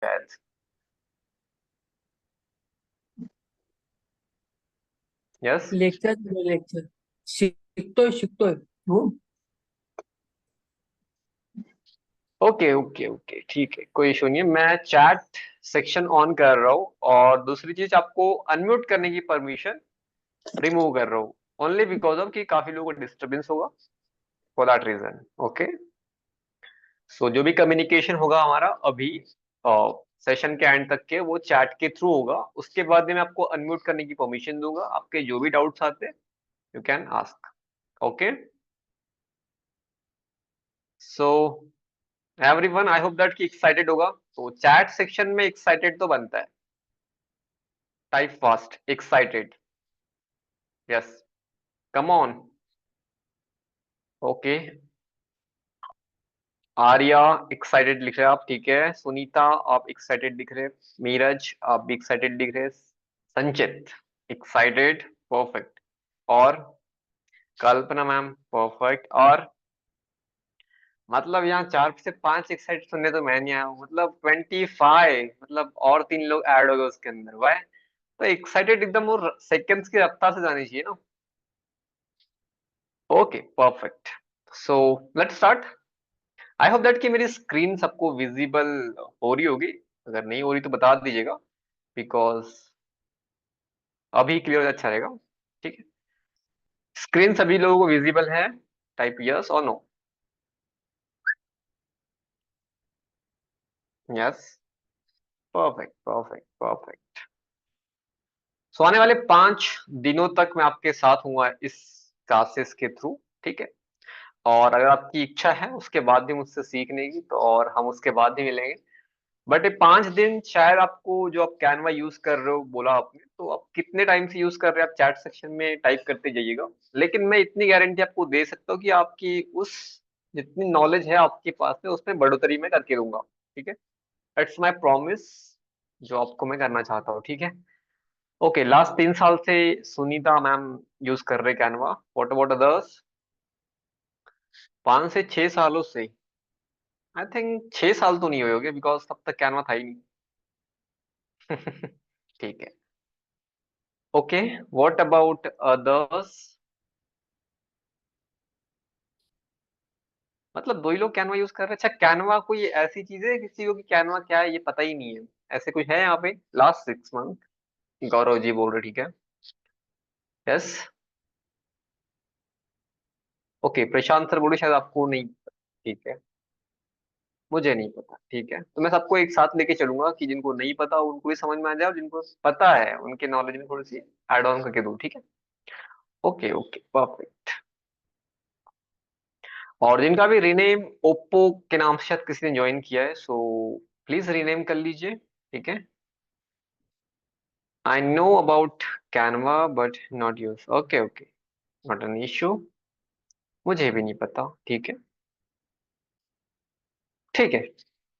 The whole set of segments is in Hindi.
शायद। यस। लेक्चर लेक्चर शिकतोय हो. ओके ओके ओके, ठीक है, कोई इशू नहीं है। मैं चैट सेक्शन ऑन कर रहा हूँ, और दूसरी चीज, आपको अनम्यूट करने की परमिशन रिमूव कर रहा हूँ, ओनली बिकॉज ऑफ कि काफी लोगों को डिस्टरबेंस होगा, फॉर दैट रीजन। ओके। सो जो भी कम्युनिकेशन होगा हमारा अभी सेशन के एंड तक के, वो चैट के थ्रू होगा। उसके बाद में मैं आपको अनम्यूट करने की परमिशन दूंगा। आपके जो भी डाउट्स आते हैं, you can ask. Okay. So everyone, I hope that कि एक्साइटेड होगा। तो चैट सेक्शन में एक्साइटेड तो बनता है। Type fast excited. Yes, come on. Okay. Arya excited लिख रहे हैं आप, ठीक है। सुनीता, आप एक्साइटेड दिख रहे हैं। नीरज, आप भी एक्साइटेड दिख रहे हैं। संचित एक्साइटेड, परफेक्ट। और कल्पना मैम, परफेक्ट। और मतलब यहाँ 4 से 5 एक्साइटेड सुनने तो मैं नहीं आया हूँ, मतलब 25, मतलब और 3 लोग ऐड हो गए उसके अंदर, वाह। तो एक्साइटेड एकदम वो सेकंड्स की रफ्तार से जानी चाहिए ना। Okay, perfect. So let's start. I hope that कि मेरी स्क्रीन सबको विजिबल हो रही होगी। अगर नहीं हो रही तो बता दीजिएगा, बिकॉज अभी क्लियर अच्छा रहेगा। ठीक है। स्क्रीन सभी लोगों को विजिबल है? टाइप यस और no. Yes, perfect perfect perfect. So आने वाले 5 दिनों तक मैं आपके साथ हूँ इस क्लासेस के थ्रू। ठीक है। और अगर आपकी इच्छा है उसके बाद भी मुझसे सीखने की, तो और हम उसके बाद भी मिलेंगे। बट ये 5 दिन शायद आपको, जो आप कैनवा यूज कर रहे हो बोला आपने, तो आप कितने टाइम से यूज कर रहे हैं, आप चैट सेक्शन में टाइप करते जाइएगा। लेकिन मैं इतनी गारंटी आपको दे सकता हूँ कि आपकी उस जितनी नॉलेज है आपके पास में, उसमें बढ़ोतरी मैं करके दूंगा। ठीक है। दैट्स माई प्रॉमिस, जो आपको मैं करना चाहता हूँ। ठीक है। ओके, लास्ट 3 साल से सुनीता मैम यूज कर रहे कैनवा। What about others? 5 से 6 सालों से। आई थिंक 6 साल तो नहीं हुए होंगे, बिकॉज तब तक कैनवा था ही नहीं। ठीक है। Okay, what about others? मतलब 2 ही लोग कैनवा यूज कर रहे हैं। अच्छा, कैनवा कोई ऐसी चीज है किसी को कि कैनवा क्या है ये पता ही नहीं है, ऐसे कुछ है यहाँ पे? Last 6 month. गौरव जी बोल रहे, ठीक है। यस। ओके, प्रशांत सर बोले शायद आपको नहीं पता। ठीक है, मुझे नहीं पता। ठीक है, तो मैं सबको एक साथ लेके चलूंगा कि जिनको नहीं पता उनको भी समझ में आ जाए, और जिनको पता है उनके नॉलेज में थोड़ी सी एड ऑन करके दूं। ठीक है। Okay okay, perfect. और जिनका भी रीनेम ओप्पो के नाम से शायद किसी ने ज्वाइन किया है, सो प्लीज रीनेम कर लीजिए। ठीक है। I know about Canva but not use. Okay okay, not an issue. मुझे भी नहीं पता। ठीक है। ठीक है,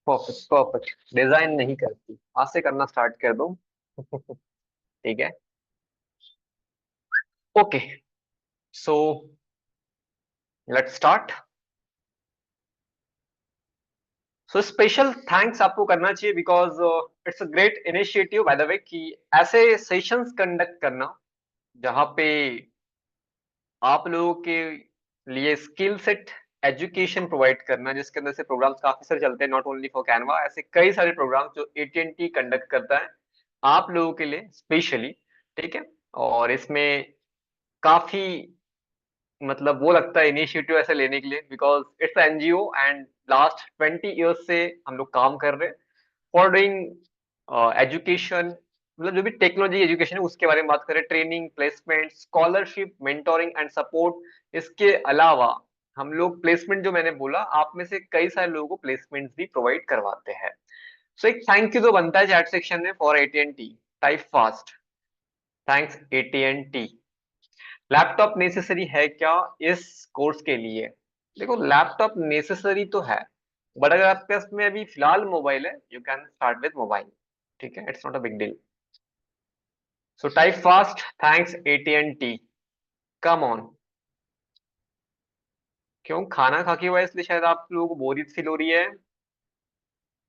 परफेक्ट परफेक्ट। डिजाइन नहीं करती, आज से करना स्टार्ट कर दो। ठीक है। Okay, so let's start. So special thanks आपको करना चाहिए, because it's a great initiative by the way, कि ऐसे सेशंस कंडक्ट करना जहाँ पे आप लोगों के लिए स्किल सेट एजुकेशन प्रोवाइड करना, जिसके अंदर से प्रोग्राम्स काफी सारे चलते हैं, नॉट ओनली फॉर कैनवा, ऐसे कई सारे प्रोग्राम्स जो एटीएनटी कंडक्ट करता है आप लोगों के लिए स्पेशली। ठीक है। और इसमें काफी, मतलब वो लगता है इनिशिएटिव ऐसे लेने के लिए, because it's NGO and last 20 years से हम लोग काम कर रहे हैं फॉर डूइंग एजुकेशन। मतलब जो भी टेक्नोलॉजी एजुकेशन है उसके बारे में बात करें, training, placement, scholarship, mentoring and support. इसके अलावा हम लोग प्लेसमेंट, जो मैंने बोला, आप में से कई सारे लोगों को प्लेसमेंट भी प्रोवाइड करवाते हैं। सो एक थैंक यू तो बनता है चैट सेक्शन में for ATNT. Type fast, thanks ATNT. Laptop necessary है क्या इस कोर्स के लिए? देखो, लैपटॉप नेसेसरी तो है, बट अगर आपके पास में अभी फिलहाल मोबाइल है, you can start with mobile. ठीक है, it's not a big deal. So type fast, thanks ATNT. Come on. क्यों, खाना खा के हुआ है इसलिए शायद आप लोगों को बोरियत फील हो रही है?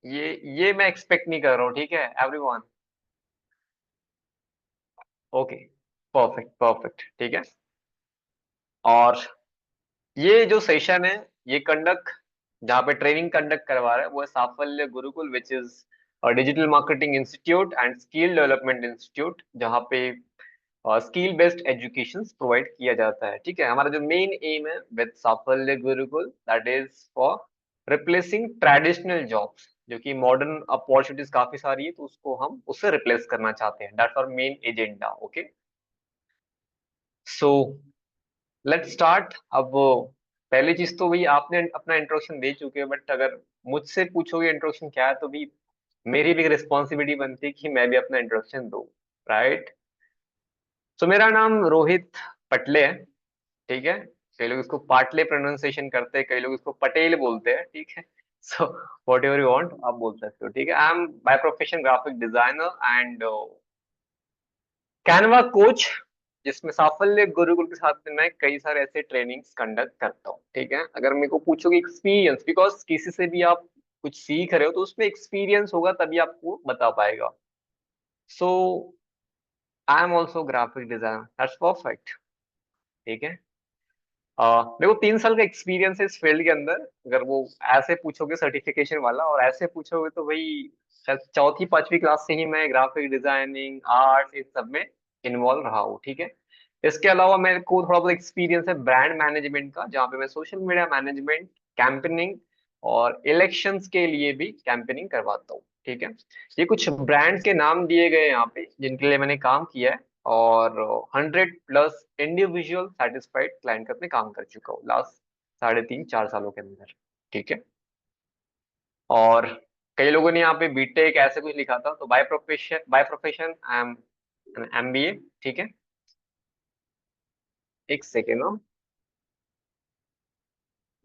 ये मैं एक्सपेक्ट नहीं कर रहा हूँ, ठीक है एवरीवन। ओके, परफेक्ट परफेक्ट, ठीक है। और ये जो सेशन है, ये कंडक्ट जहाँ पे ट्रेनिंग कंडक्ट करवा रहा है वो है Saphalya Gurukul, which is digital marketing institute and skill development institute, जहाँ पे स्किल बेस्ड एजुकेशन प्रोवाइड किया जाता है, ठीक है। हमारा जो मेन एम है with Safalya Gurukul, that is for replacing traditional jobs, जो कि मॉडर्न अपॉर्चुनिटीज काफी सारी है, तो उसको हम उससे रिप्लेस करना चाहते हैं। That's our main agenda. Okay, so let's start. अब पहली चीज तो वही, आपने अपना इंट्रोडक्शन दे चुके हैं, बट अगर मुझसे पूछोगे इंट्रोडक्शन क्या है, तो भी मेरी भी रिस्पॉन्सिबिलिटी बनती है कि मैं भी अपना इंट्रोडक्शन दूं, राइट। सो मेरा नाम रोहित पटले है, ठीक है। कई लोग इसको पाटले प्रोनाउंसिएशन करते हैं, कई लोग इसको पटेल बोलते हैं, ठीक है। So what ever you want आप बोल सकते हो, ठीक है। I am by profession graphic designer and Canva coach, जिसमें साफल्य गुरुकुल के साथ में मैं कई सारे ऐसे ट्रेनिंग्स कंडक्ट करता हूँ, ठीक है। अगर मेरे को पूछोगे एक्सपीरियंस, बिकॉज किसी से भी आप कुछ सीख रहे हो तो उसमें एक्सपीरियंस होगा तभी आपको बता पाएगा। So I am also graphic designer, that's perfect, ठीक है। मेरे को 3 साल का एक्सपीरियंस है इस फील्ड के अंदर। अगर वो ऐसे पूछोगे सर्टिफिकेशन वाला, और ऐसे पूछोगे तो भाई शायद चौथी पांचवी क्लास से ही मैं ग्राफिक डिजाइनिंग आर्ट इस सब में इन्वॉल्व रहा हूँ, ठीक है। इसके अलावा मेरे को थोड़ा बहुत एक्सपीरियंस है ब्रांड मैनेजमेंट का, जहाँ पे मैं सोशल मीडिया मैनेजमेंट, कैंपेनिंग और इलेक्शंस के लिए भी कैंपेनिंग करवाता हूँ, ठीक है। ये कुछ ब्रांड्स के नाम दिए गए हैं यहाँ पे जिनके लिए मैंने काम किया है, और 100+ इंडिविजुअल सेटिस्फाइड क्लाइंट के अपने काम कर चुका हूँ लास्ट 3.5 4 सालों के अंदर, ठीक है। और कई लोगों ने यहाँ पे बीटेक ऐसे कुछ लिखा था, तो by profession I am MBA, ठीक है। एक सेकेंड हो,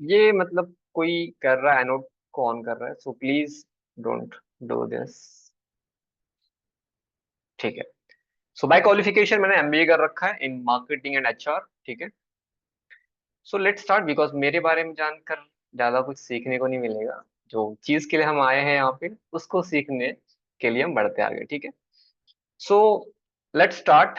ये मतलब कोई कर रहा है, नोट को ऑन कर रहा है, so please don't do this, ठीक है। सो बाय क्वालिफिकेशन मैंने एमबीए कर रखा है इन मार्केटिंग एंड एचआर, ठीक है। सो लेट्स स्टार्ट, बिकॉज मेरे बारे में जानकर ज्यादा कुछ सीखने को नहीं मिलेगा। जो चीज के लिए हम आए हैं यहाँ पे, उसको सीखने के लिए हम बढ़ते आगे, ठीक है। So let's start.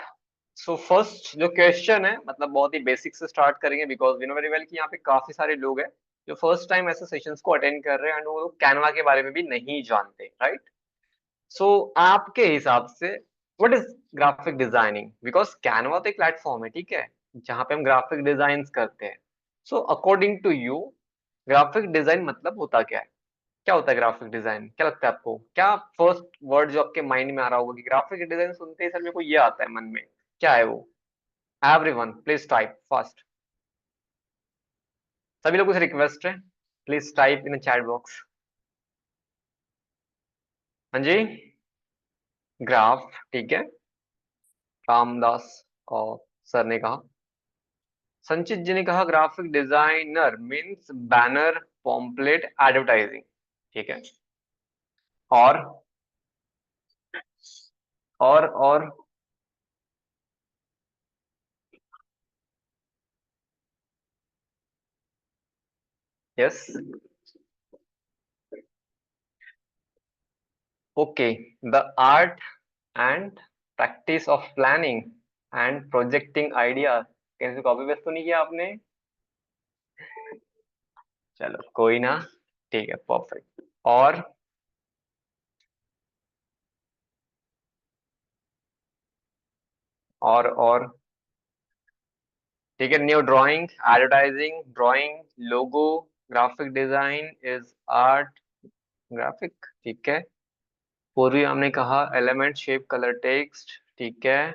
So first जो क्वेश्चन है, मतलब बहुत ही बेसिक से स्टार्ट करेंगे, because we know very well कि यहाँ पे काफी सारे लोग हैं जो फर्स्ट टाइम ऐसे सेशंस को अटेंड कर रहे हैं, एंड वो लोग कैनवा के बारे में भी नहीं जानते, राइट। सो आपके हिसाब से what is graphic designing, because Canva तो एक प्लेटफॉर्म है, ठीक है, जहाँ पे हम ग्राफिक डिजाइन करते हैं। So according to you, graphic design मतलब होता क्या है? क्या होता है ग्राफिक डिजाइन? क्या लगता है आपको? क्या फर्स्ट वर्ड जो आपके माइंड में आ रहा होगा कि ग्राफिक डिजाइन सुनते ही सर मेरे को ये आता है मन में, क्या है वो? Everyone please type fast. सभी लोगों से रिक्वेस्ट है, please type in chat box. हाँ जी, ग्राफ, ठीक है। रामदास और सर ने कहा, संचित जी ने कहा graphic designer means banner, pamphlet, advertising, ठीक है। और और yes, okay, the art and practice of planning and projecting idea. कहीं से कॉपी पेस्ट तो नहीं किया आपने? चलो कोई ना, ठीक है, परफेक्ट। और ठीक है, new drawing, advertising, drawing, logo, graphic design is art, graphic, ठीक है। पूर्वी हमने कहा एलिमेंट, शेप, कलर, टेक्स्ट, ठीक है।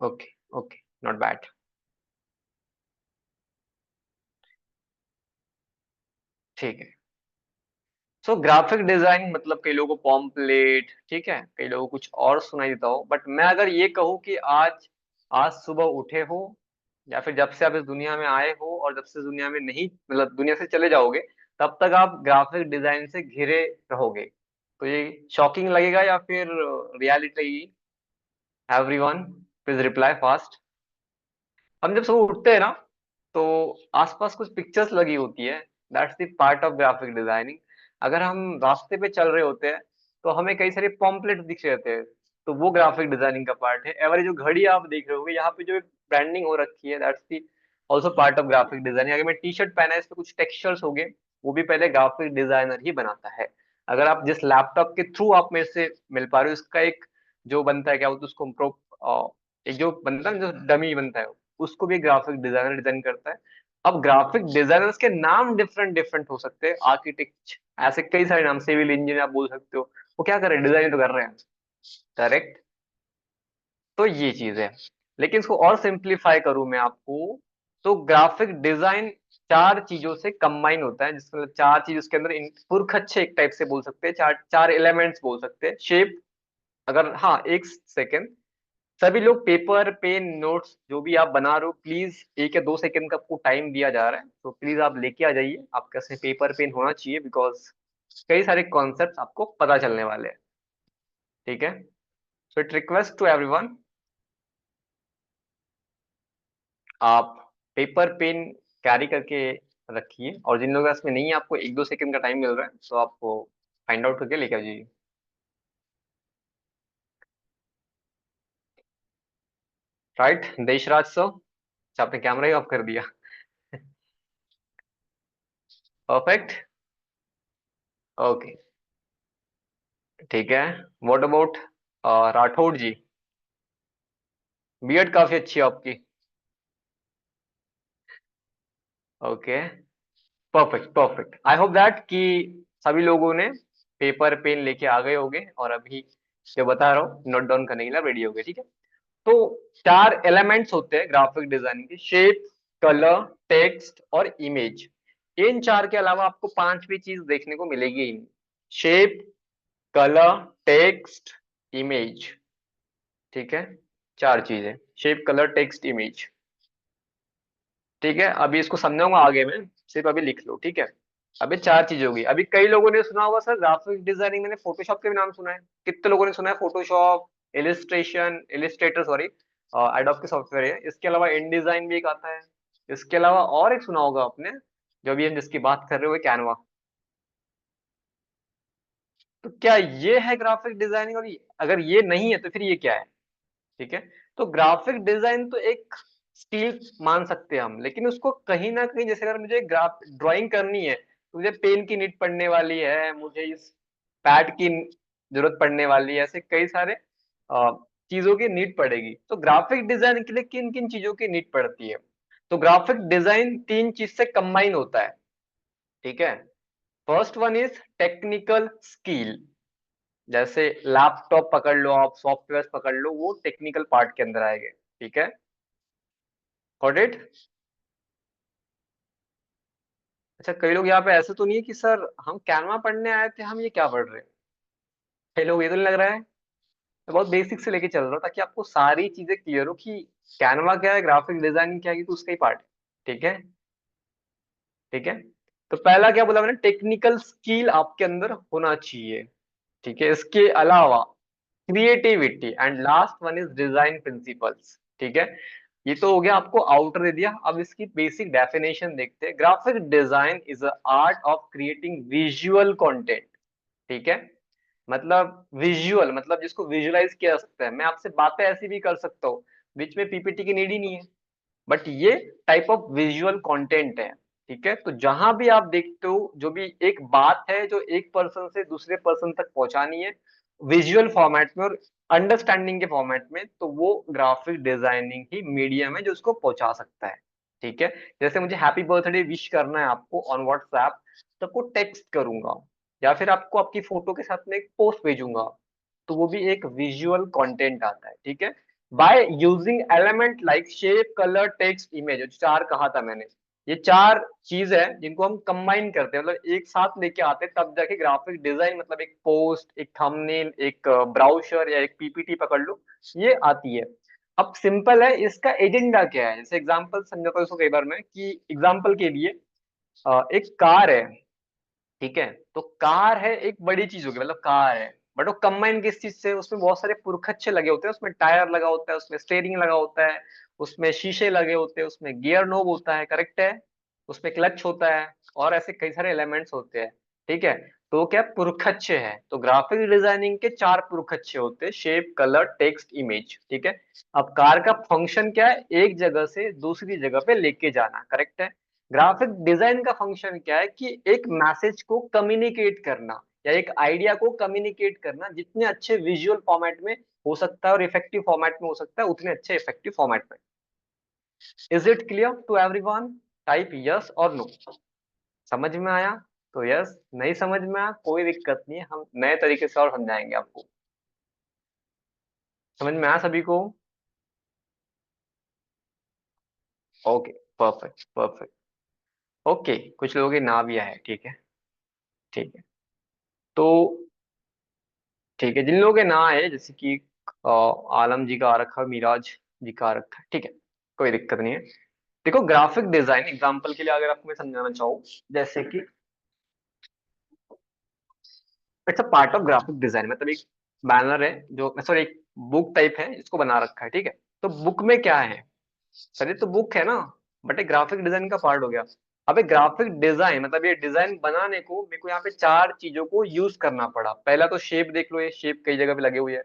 ओके, ओके, नॉट बैड, ठीक है। सो ग्राफिक डिजाइन मतलब कई लोगों को पॉम्पलेट, ठीक है, कई लोगों को कुछ और सुनाई देता हो, बट मैं अगर ये कहूँ कि आज आज सुबह उठे हो, या फिर जब से आप इस दुनिया में आए हो और जब से दुनिया में नहीं, मतलब दुनिया से चले जाओगे, तब तक आप ग्राफिक डिजाइन से घिरे रहोगे, तो ये शॉकिंग लगेगा या फिर रियलिटी लगेगी? Everyone please reply fast. हम जब सुबह उठते हैं ना, तो आसपास कुछ पिक्चर्स लगी होती है, that's the part of graphic designing. अगर हम रास्ते पे चल रहे होते हैं तो हमें कई सारे पॉम्पलेट दिख रहे होते हैं, तो वो ग्राफिक डिजाइनिंग का पार्ट है। और ये जो घड़ी आप देख रहे होगे यहाँ पे जो ब्रांडिंग हो रखी है, that's the also part of graphic designing. अगर मैं टी शर्ट पहना है इस पे कुछ टेक्सचर्स हो गए, वो भी पहले ग्राफिक डिजाइनर ही बनाता है। अगर आप जिस लैपटॉप के थ्रू आप मेरे से मिल पा रहे हो, इसका एक जो बनता है क्या बोलते हैं उसको एक जो बनता है जो डमी बनता है, उसको भी ग्राफिक डिजाइनर डिजाइन करता है। अब ग्राफिक डिजाइनर्स के नाम डिफरेंट डिफरेंट हो सकते हैं, आर्किटेक्ट, ऐसे कई सारे नाम, सिविल इंजीनियर आप बोल सकते हो। वो क्या कर रहे हैं, डिजाइन तो कर रहे हैं, करेक्ट। तो ये चीज है। लेकिन इसको और सिंप्लीफाई करूं मैं आपको, तो ग्राफिक डिजाइन चार चीजों से कंबाइन होता है, जिसमें मतलब चार चीज उसके अंदर पुरखच्चे एक टाइप से बोल सकते हैं, चार चार एलिमेंट्स बोल सकते हैं। शेप, अगर हाँ एक सेकेंड, सभी लोग पेपर पेन नोट्स जो भी आप बना रहे हो, प्लीज 1 या 2 सेकंड का आपको टाइम दिया जा रहा है, तो प्लीज आप लेके आ जाइए। आपके पास पेपर पेन होना चाहिए, बिकॉज कई सारे कॉन्सेप्ट्स आपको पता चलने वाले हैं, ठीक है। So it request to everyone, आप पेपर पेन कैरी करके रखिए, और जिन लोगों के पास में नहीं है, आपको 1-2 सेकंड का टाइम मिल रहा है, तो आपको फाइंड आउट करके लेके आ जाइए। राइट देशराज सर, अच्छा आपने कैमरा ही ऑफ कर दिया। परफेक्ट, ओके, ठीक है। What about Rathore ji, BEd काफी अच्छी है आपकी। Okay, perfect perfect. I hope that कि सभी लोगों ने पेपर पेन लेके आ गए होंगे, और अभी जो बता रहा हूँ नोट डाउन करने के लिए रेडी हो गए, ठीक है। तो चार एलिमेंट्स होते हैं ग्राफिक डिजाइनिंग के, शेप, कलर, टेक्स्ट और इमेज। इन चार के अलावा आपको पांचवी चीज देखने को मिलेगी ही नहीं। शेप, कलर, टेक्स्ट, इमेज, ठीक है। चार चीजें, शेप कलर टेक्स्ट इमेज, ठीक है। अभी इसको समझाऊंगा आगे में, सिर्फ अभी लिख लो, ठीक है। अभी चार चीजें होगी। अभी कई लोगों ने सुना होगा सर ग्राफिक डिजाइनिंग, मैंने फोटोशॉप के भी नाम सुना है। कितने लोगों ने सुना है Photoshop, illustration, Illustrator sorry, adobe के सॉफ्टवेयर है। इसके अलावा इन डिजाइन भी एक आता है। इसके अलावा और एक सुना होगा आपने, जो अभी हम जिसकी बात कर रहे हो, कैनवा। तो क्या ये है ग्राफिक डिजाइनिंग, और अगर ये नहीं है तो फिर ये क्या है, ठीक है। तो ग्राफिक डिजाइन तो एक स्किल मान सकते हैं हम, लेकिन उसको कहीं ना कहीं, जैसे अगर मुझे ग्राफ ड्राइंग करनी है तो मुझे पेन की नीड पड़ने वाली है, मुझे इस पैड की जरूरत पड़ने वाली है, ऐसे कई सारे अ, चीजों की नीड पड़ेगी। तो ग्राफिक डिजाइन के लिए किन किन चीजों की नीड पड़ती है, तो ग्राफिक डिजाइन तीन चीज से कंबाइन होता है, ठीक है। First one is technical skill, जैसे लैपटॉप पकड़ लो, आप सॉफ्टवेयर पकड़ लो, वो टेक्निकल पार्ट के अंदर आएंगे, ठीक है। Got it. अच्छा, कई लोग यहाँ पे ऐसे तो नहीं है कि सर हम कैनवा पढ़ने आए थे, हम ये क्या पढ़ रहे हैं, कई लोग ये तो नहीं लग रहा है। मैं बहुत बेसिक से लेके चल रहा हूँ ताकि आपको सारी चीजें क्लियर हो कि कैनवा क्या है, ग्राफिक डिजाइनिंग क्या है, कि उसका ही पार्ट है, ठीक है। ठीक है, तो पहला क्या बोला मैंने, टेक्निकल स्किल आपके अंदर होना चाहिए, ठीक है। इसके अलावा creativity, and last one is design principles, ठीक है। ये तो हो गया, आपको आउटर दे दिया। अब इसकी बेसिक डेफिनेशन देखते हैं। Graphic design is a art of creating visual content, ठीक है। मतलब विजुअल, मतलब जिसको विजुअलाइज किया जा सकता है। मैं आपसे बातें ऐसी भी कर सकता हूँ, बीच में पीपीटी की नीड ही नहीं है, बट ये टाइप ऑफ विजुअल कंटेंट है, ठीक है। तो जहां भी आप देखते हो, जो भी एक बात है जो एक पर्सन से दूसरे पर्सन तक पहुंचानी है विजुअल फॉर्मेट में और अंडरस्टैंडिंग के फॉर्मेट में, तो वो ग्राफिक डिजाइनिंग ही मीडियम है जो उसको पहुंचा सकता है, ठीक है। जैसे मुझे हैप्पी बर्थडे विश करना है आपको ऑन व्हाट्सएप, तो आपको टेक्स्ट करूंगा, या फिर आपको आपकी फोटो के साथ में एक पोस्ट भेजूंगा, तो वो भी एक विजुअल कंटेंट आता है, ठीक है। By using element like shape, colour, text, image, जो चार कहा था मैंने, ये चार चीज है जिनको हम कंबाइन करते हैं, मतलब एक साथ लेके आते हैं, तब जाके ग्राफिक डिजाइन, मतलब एक पोस्ट, एक थंबनेल, एक ब्राउशर या एक पीपीटी पकड़ लो, ये आती है। अब सिंपल है, इसका एजेंडा क्या है। जैसे एग्जांपल समझाता हूँ इसको कई बार मैं, कि एग्जांपल के लिए एक कार है, ठीक है। तो कार है, एक बड़ी चीज होगी, मतलब कार है, बट वो कंबाइन किस चीज से, उसमें बहुत सारे पुरखच्चे लगे होते हैं, उसमें टायर लगा होता है, उसमें स्टेयरिंग लगा होता है, उसमें शीशे लगे होते हैं, उसमें गियर नोब होता है, करेक्ट है, उसमें क्लच होता है, और ऐसे कई सारे एलिमेंट्स होते हैं, ठीक है। तो क्या पुरखच्छ है, तो ग्राफिक डिजाइनिंग के 4 पुरखच्छ होते हैं, शेप, कलर, टेक्स्ट, इमेज, ठीक है। अब कार का फंक्शन क्या है, एक जगह से दूसरी जगह पे लेके जाना, करेक्ट है। ग्राफिक डिजाइन का फंक्शन क्या है कि एक मैसेज को कम्युनिकेट करना या एक आइडिया को कम्युनिकेट करना, जितने अच्छे विजुअल फॉर्मेट में हो सकता है और इफेक्टिव फॉर्मेट में हो सकता है, उतने अच्छे इफेक्टिव फॉर्मेट में। Is it clear to everyone? Type yes और नो। समझ में आया तो यस, नहीं समझ में आया कोई दिक्कत नहीं है, हम नए तरीके से और समझाएंगे आपको। समझ में आया सभी को? Okay, perfect perfect. ओके, कुछ लोगों के ना भी आए, ठीक है। ठीक है, तो ठीक है, जिन लोगों के ना आए, जैसे कि आलम जी का आ रखा है, मिराज जी का आ रखा है, ठीक है, कोई दिक्कत नहीं है। देखो, ग्राफिक डिजाइन एग्जांपल के लिए अगर आपको मैं समझाना चाहूँ, जैसे कि it's a part of graphic design, मतलब एक बैनर है जो, सॉरी, एक बुक टाइप है जिसको बना रखा है, ठीक है। तो बुक में क्या है, सर ये तो बुक है ना, बट एक ग्राफिक डिजाइन का पार्ट हो गया। अब एक ग्राफिक डिजाइन मतलब ये डिजाइन बनाने को मेरे को यहाँ पे 4 चीजों को यूज करना पड़ा। पहला तो शेप देख लो, ये शेप कई जगह पे लगे हुए हैं।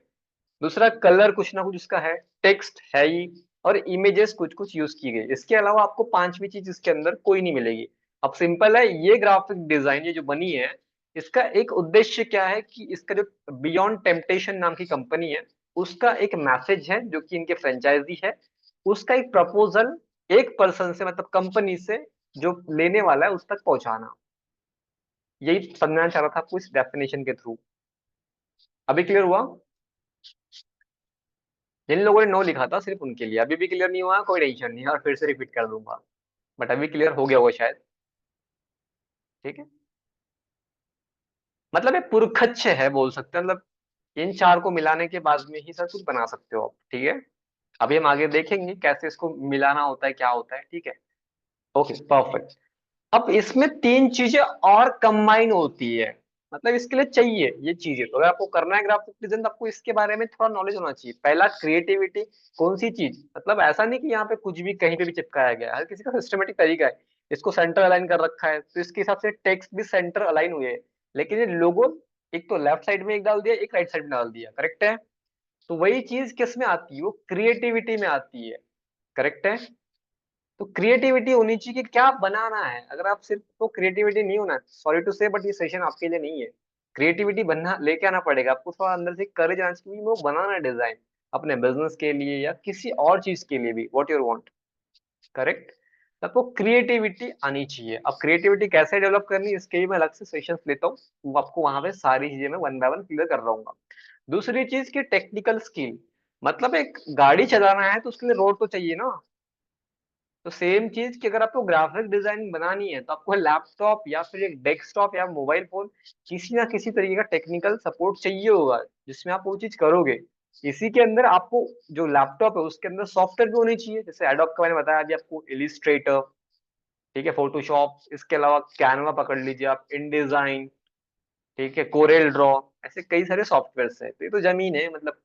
दूसरा, कलर कुछ ना कुछ उसका है, टेक्स्ट है ही, और इमेजेस कुछ कुछ यूज की गई। इसके अलावा आपको पांचवी चीज इसके अंदर कोई नहीं मिलेगी। अब सिंपल है, ये ग्राफिक डिजाइन ये जो बनी है, इसका एक उद्देश्य क्या है कि इसका जो बियॉन्ड टेम्पटेशन नाम की कंपनी है, उसका एक मैसेज है जो कि इनके फ्रेंचाइजी है, उसका एक प्रपोजल एक पर्सन से मतलब कंपनी से जो लेने वाला है उस तक पहुंचाना। यही समझना चाह रहा था आपको इस डेफिनेशन के थ्रू। अभी क्लियर हुआ? जिन लोगों ने नो लिखा था सिर्फ उनके लिए, अभी भी क्लियर नहीं हुआ कोई टेंशन नहीं है, और फिर से रिपीट कर दूंगा, बट अभी क्लियर हो गया होगा शायद। ठीक है, मतलब ये पुरखच्छ है बोल सकते हैं, मतलब इन 4 को मिलाने के बाद में ही सर कुछ बना सकते हो आप, ठीक है। अभी हम आगे देखेंगे कैसे इसको मिलाना होता है, क्या होता है, ठीक है। Okay, perfect. अब इसमें 3 चीजें और कंबाइन होती है, मतलब इसके लिए चाहिए ये चीजें, तो अगर आपको करना है ग्राफिक डिजाइन तो आपको इसके बारे में थोड़ा नॉलेज होना चाहिए। पहला, क्रिएटिविटी। कौन सी चीज, मतलब ऐसा नहीं कि यहाँ पे कुछ भी कहीं पे भी चिपकाया गया है, हर किसी का सिस्टमेटिक तरीका है। इसको सेंटर अलाइन कर रखा है तो इसके हिसाब से टेक्स्ट भी सेंटर अलाइन हुए है। लेकिन ये लोगो एक तो लेफ्ट साइड में एक डाल दिया, एक राइट साइड में डाल दिया, करेक्ट है। तो वही चीज किस में आती है, वो क्रिएटिविटी में आती है, करेक्ट है। तो क्रिएटिविटी होनी चाहिए कि क्या बनाना है। अगर आप सिर्फ तो क्रिएटिविटी नहीं होना, सॉरी टू से बट ये सेशन आपके लिए नहीं है। क्रिएटिविटी बनना लेके आना पड़ेगा आपको, थोड़ा अंदर से करेज आना चाहिए, वो बनाना है डिजाइन अपने बिजनेस के लिए या किसी और चीज के लिए भी, व्हाट यू वांट, करेक्ट। आपको क्रिएटिविटी आनी चाहिए। अब क्रिएटिविटी कैसे डेवलप करनी है इसके लिए मैं अलग से सेशंस लेता हूँ, वो आपको वहां पे सारी चीजें मैं वन बाय वन क्लियर कर रहूंगा। दूसरी चीज की टेक्निकल स्किल, मतलब एक गाड़ी चलाना है तो उसके लिए रोड तो चाहिए ना। तो सेम चीज कि अगर आपको ग्राफिक डिजाइनिंग बनानी है तो आपको लैपटॉप या फिर एक डेस्कटॉप या मोबाइल फोन, किसी ना किसी तरीके का टेक्निकल सपोर्ट चाहिए होगा जिसमें आप वो चीज करोगे। इसी के अंदर आपको जो लैपटॉप है उसके अंदर सॉफ्टवेयर भी होनी चाहिए, जैसे एडोब का मैंने बताया अभी आपको, इलिस्ट्रेटर, ठीक है, फोटोशॉप, इसके अलावा कैनवा पकड़ लीजिए आप, इन डिजाइन, ठीक है, कोरेल ड्रॉ, ऐसे कई सारे सॉफ्टवेयर है। तो ये तो जमीन है, मतलब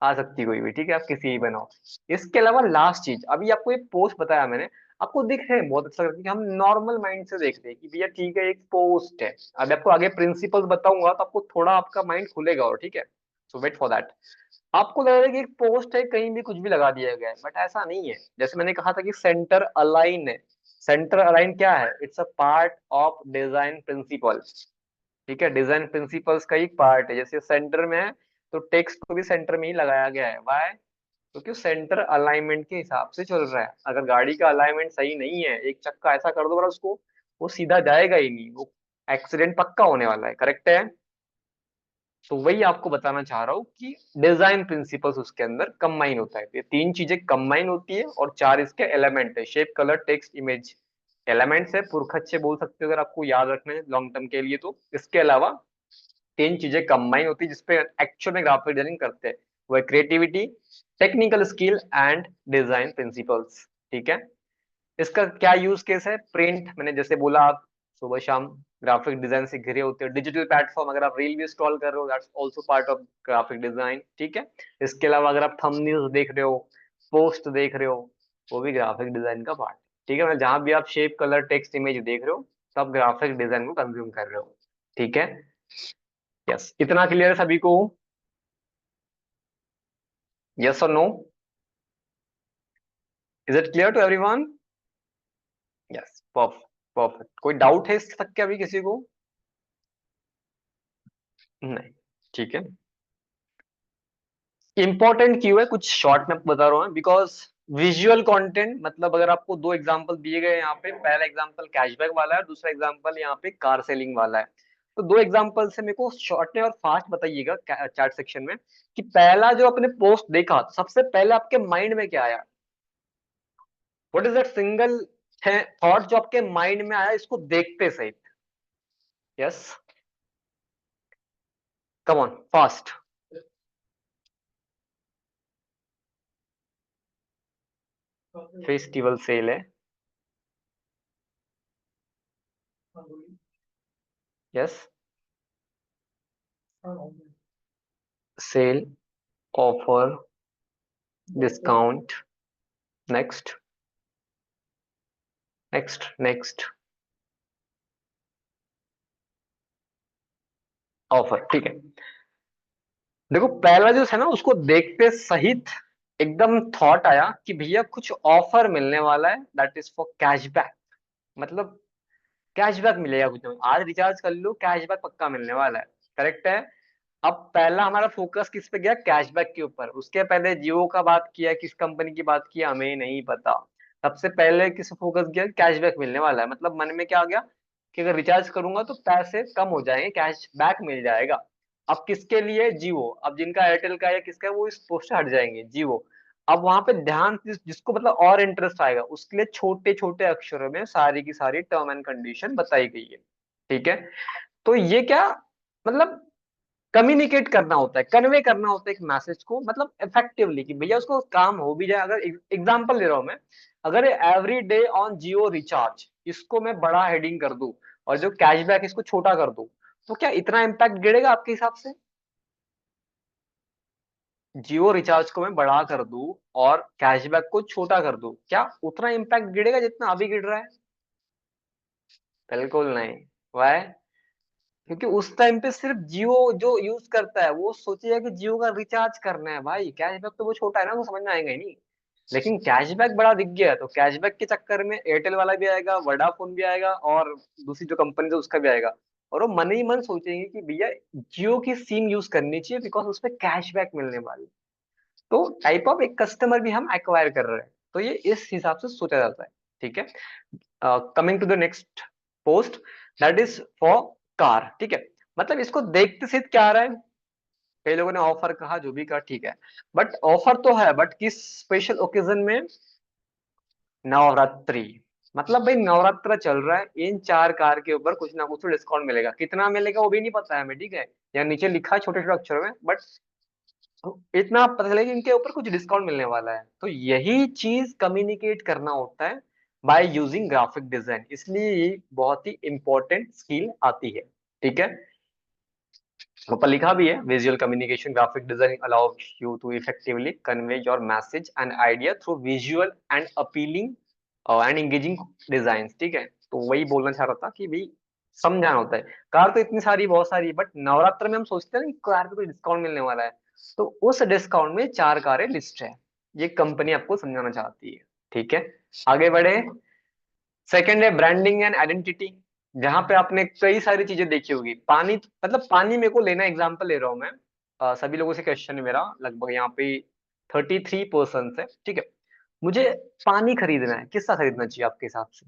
आ सकती कोई भी, ठीक है, आप किसी ही बनाओ। इसके अलावा लास्ट चीज, अभी आपको एक पोस्ट बताया मैंने, आपको दिख रहे हैं बहुत अच्छा लगता है कि हम नॉर्मल माइंड से देखते हैं कि भैया ठीक है एक पोस्ट है। अभी आपको आगे प्रिंसिपल्स बताऊंगा तो आपको थोड़ा आपका माइंड खुलेगा, और ठीक है, सो वेट फॉर दैट। आपको लगेगा कि एक पोस्ट है कहीं भी कुछ भी लगा दिया गया है, बट ऐसा नहीं है। जैसे मैंने कहा था कि सेंटर अलाइन है, सेंटर अलाइन क्या है, it's a part of design principle, ठीक है, डिजाइन प्रिंसिपल्स का एक पार्ट है। जैसे सेंटर में है तो टेक्स्ट को भी सेंटर में ही लगाया गया है, वाई, क्योंकि सेंटर अलाइनमेंट के हिसाब से चल रहा है। अगर गाड़ी का अलाइनमेंट सही नहीं है, एक चक्का ऐसा कर दो बड़ा उसको, वो सीधा जाएगा ही नहीं, वो एक्सीडेंट पक्का होने वाला है, करेक्ट है। तो वही आपको बताना चाह रहा हूँ कि डिजाइन प्रिंसिपल्स उसके अंदर कंबाइन होता है। तो ये 3 चीजें कंबाइन होती है और 4 इसके एलिमेंट है, shape, colour, text, image. Elements है, पुरखच्चे बोल सकते हो अगर आपको याद रखना है लॉन्ग टर्म के लिए तो। इसके अलावा 3 चीजें कंबाइन होती है जिसपे एक्चुअल में ग्राफिक डिजाइनिंग करते हैं, वो है creativity, technical skill and design principles, ठीक है। इसका क्या यूज केस है, प्रिंट, मैंने जैसे बोला आप सुबह शाम ग्राफिक डिजाइन से घिरे होते हो। डिजिटल प्लेटफॉर्म, अगर आप रील भी स्क्रॉल कर रहे हो, that's also part of graphic design, ठीक है। इसके अलावा अगर आप थंबनेल्स देख रहे हो, पोस्ट देख रहे हो, वो भी ग्राफिक डिजाइन का पार्ट, ठीक है। मतलब जहां भी आप शेप, कलर, टेक्स्ट, इमेज देख रहे हो, तो आप ग्राफिक डिजाइन को कंज्यूम कर रहे हो। ठीक है, यस, इतना क्लियर है सभी को? यस और no? Is it clear to everyone? Yes, perfect perfect. कोई डाउट है इस तक के अभी किसी को? नहीं, ठीक है। इंपॉर्टेंट क्यों है, कुछ शॉर्ट में आपको बता रहा हूँ, बिकॉज विजुअल कंटेंट, मतलब अगर आपको दो एग्जांपल दिए गए यहाँ पे, पहला एग्जांपल कैशबैक वाला है, दूसरा एग्जांपल यहाँ पे कार सेलिंग वाला है। तो दो एग्जांपल से मेरे को शॉर्ट में और फास्ट बताइएगा चैट सेक्शन में, कि पहला जो आपने पोस्ट देखा, सबसे पहले आपके माइंड में क्या आया? What is that single thought जो आपके माइंड में आया इसको देखते सही? Yes, come on fast. Festival sale है। Yes, sale, offer, discount, next, next, next, offer. ठीक है, देखो पहला जो है ना, उसको देखते सहित एकदम थॉट आया कि भैया कुछ ऑफर मिलने वाला है, दैट इज फॉर कैशबैक। मतलब कैशबैक मिलेगा कुछ ना, आज रिचार्ज कर लो कैशबैक पक्का मिलने वाला है। करेक्ट है। अब पहला हमारा फोकस किस पे गया? कैशबैक के ऊपर। उसके पहले जियो का बात किया, किस कंपनी की बात किया हमें नहीं पता। सबसे पहले किस फोकस गया? कैशबैक मिलने वाला है। मतलब मन में क्या आ गया कि अगर रिचार्ज करूंगा तो पैसे कम हो जाएंगे, कैशबैक मिल जाएगा। अब किसके लिए? जियो। अब जिनका एयरटेल का है, किसका है, वो इस पोस्ट से हट जाएंगे, जियो। अब वहां पे ध्यान जिसको मतलब और इंटरेस्ट आएगा उसके लिए छोटे छोटे अक्षरों में सारी की सारी टर्म एंड कंडीशन बताई गई है। ठीक है, तो ये क्या मतलब कम्युनिकेट करना होता है, कन्वे करना होता है एक मैसेज को, मतलब इफेक्टिवली, कि भैया उसको काम हो भी जाए। अगर एग्जांपल ले रहा हूं मैं, अगर every day on Jio recharge इसको मैं बड़ा हेडिंग कर दूं और जो कैशबैक इसको छोटा कर दूं, तो क्या इतना इम्पैक्ट गिरेगा आपके हिसाब से? जियो रिचार्ज को मैं बड़ा कर दूं और कैशबैक को छोटा कर दूं, क्या उतना इम्पैक्ट गिरेगा जितना अभी गिर रहा है? बिल्कुल नहीं। वाई? क्योंकि उस टाइम पे सिर्फ जियो जो यूज करता है वो सोचेगा कि जियो का रिचार्ज करना है, भाई कैशबैक तो वो छोटा है ना, वो समझ में आएगा ही नहीं। लेकिन कैशबैक बड़ा दिख गया तो कैशबैक के चक्कर में एयरटेल वाला भी आएगा, वोडाफोन भी आएगा, और दूसरी जो कंपनी है उसका भी आएगा। और वो मन ही मन सोचेंगे कि भैया जियो की सिम यूज करनी चाहिए बिकॉज उसमें कैशबैक मिलने वाली। तो टाइप ऑफ एक कस्टमर भी हम एक्वायर कर रहे हैं, तो ये इस हिसाब से सोचा जाता है। ठीक है, coming to the next post, that is for car. ठीक है, मतलब इसको देखते से क्या आ रहा है? कई लोगों ने ऑफर कहा, जो भी कहा ठीक है, बट ऑफर तो है, बट किस स्पेशल ओकेजन में? नवरात्रि। मतलब भाई नवरात्र चल रहा है, इन चार कार के ऊपर कुछ ना कुछ तो डिस्काउंट मिलेगा, कितना मिलेगा वो भी नहीं पता है हमें। ठीक है, या नीचे लिखा है छोटे छोटे अक्षरों में, बट इतना पता चले कि इनके ऊपर कुछ डिस्काउंट मिलने वाला है। तो यही चीज कम्युनिकेट करना होता है बाय यूजिंग ग्राफिक डिजाइन, इसलिए ये बहुत ही इंपॉर्टेंट स्किल आती है। ठीक है, ऊपर लिखा भी है, visual communication graphic designing allows you to effectively convey your message and idea through visual and appealing and engaging design. ठीक है, तो वही बोलना चाह रहा था कि भाई समझाना होता है। कार तो इतनी सारी बहुत सारी, बट नवरात्र में हम सोचते हैं ना कि कार पे कोई डिस्काउंट मिलने वाला है, तो उस डिस्काउंट में चार कारें लिस्ट है, ये कंपनी आपको समझाना चाहती है। ठीक है, आगे बढ़े। सेकंड है ब्रांडिंग एंड आइडेंटिटी, जहां पे आपने कई सारी चीजें देखी होगी। पानी, मतलब पानी मेरे को लेना, एग्जांपल ले रहा हूं मैं। सभी लोगों से क्वेश्चन है मेरा, लगभग यहाँ पे 33% है। ठीक है, मुझे पानी खरीदना है, किसका खरीदना चाहिए आपके हिसाब से?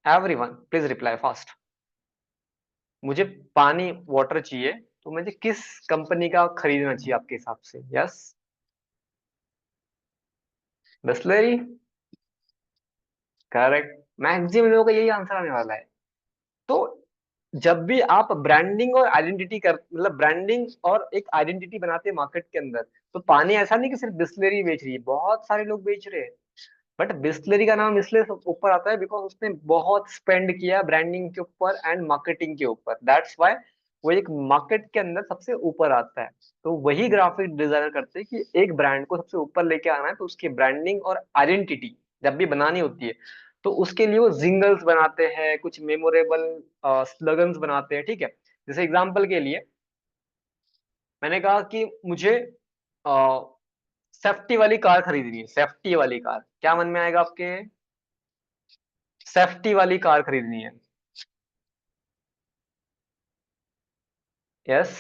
Everyone please reply fast. मुझे पानी, वाटर चाहिए, तो मुझे किस कंपनी का खरीदना चाहिए आपके हिसाब से? यस, बिस्लरी। करेक्ट, मैक्सिमम लोगों का यही आंसर आने वाला है। तो जब भी आप ब्रांडिंग और आइडेंटिटी कर, मतलब ब्रांडिंग और एक आइडेंटिटी बनाते हैं मार्केट के अंदर, तो पानी ऐसा नहीं कि सिर्फ बिस्लरी बेच रही है, बहुत सारे लोग बेच रहे हैं। बट बिस्लरी का नाम इसलिए ऊपर आता है बिकॉज उसने बहुत स्पेंड किया ब्रांडिंग के ऊपर एंड मार्केटिंग के ऊपर, दैट्स व्हाई वो एक मार्केट के अंदर सबसे ऊपर आता है। तो वही ग्राफिक डिजाइनर करते हैं कि एक ब्रांड को सबसे ऊपर लेके आना है, तो उसकी ब्रांडिंग और आइडेंटिटी जब भी बनानी होती है, तो उसके लिए वो जिंगल्स बनाते हैं, कुछ मेमोरेबल स्लोगन्स बनाते हैं, ठीक है। जैसे एग्जांपल के लिए मैंने कहा कि मुझे सेफ्टी वाली कार खरीदनी है, सेफ्टी वाली कार, क्या मन में आएगा आपके? सेफ्टी वाली कार खरीदनी है। यस,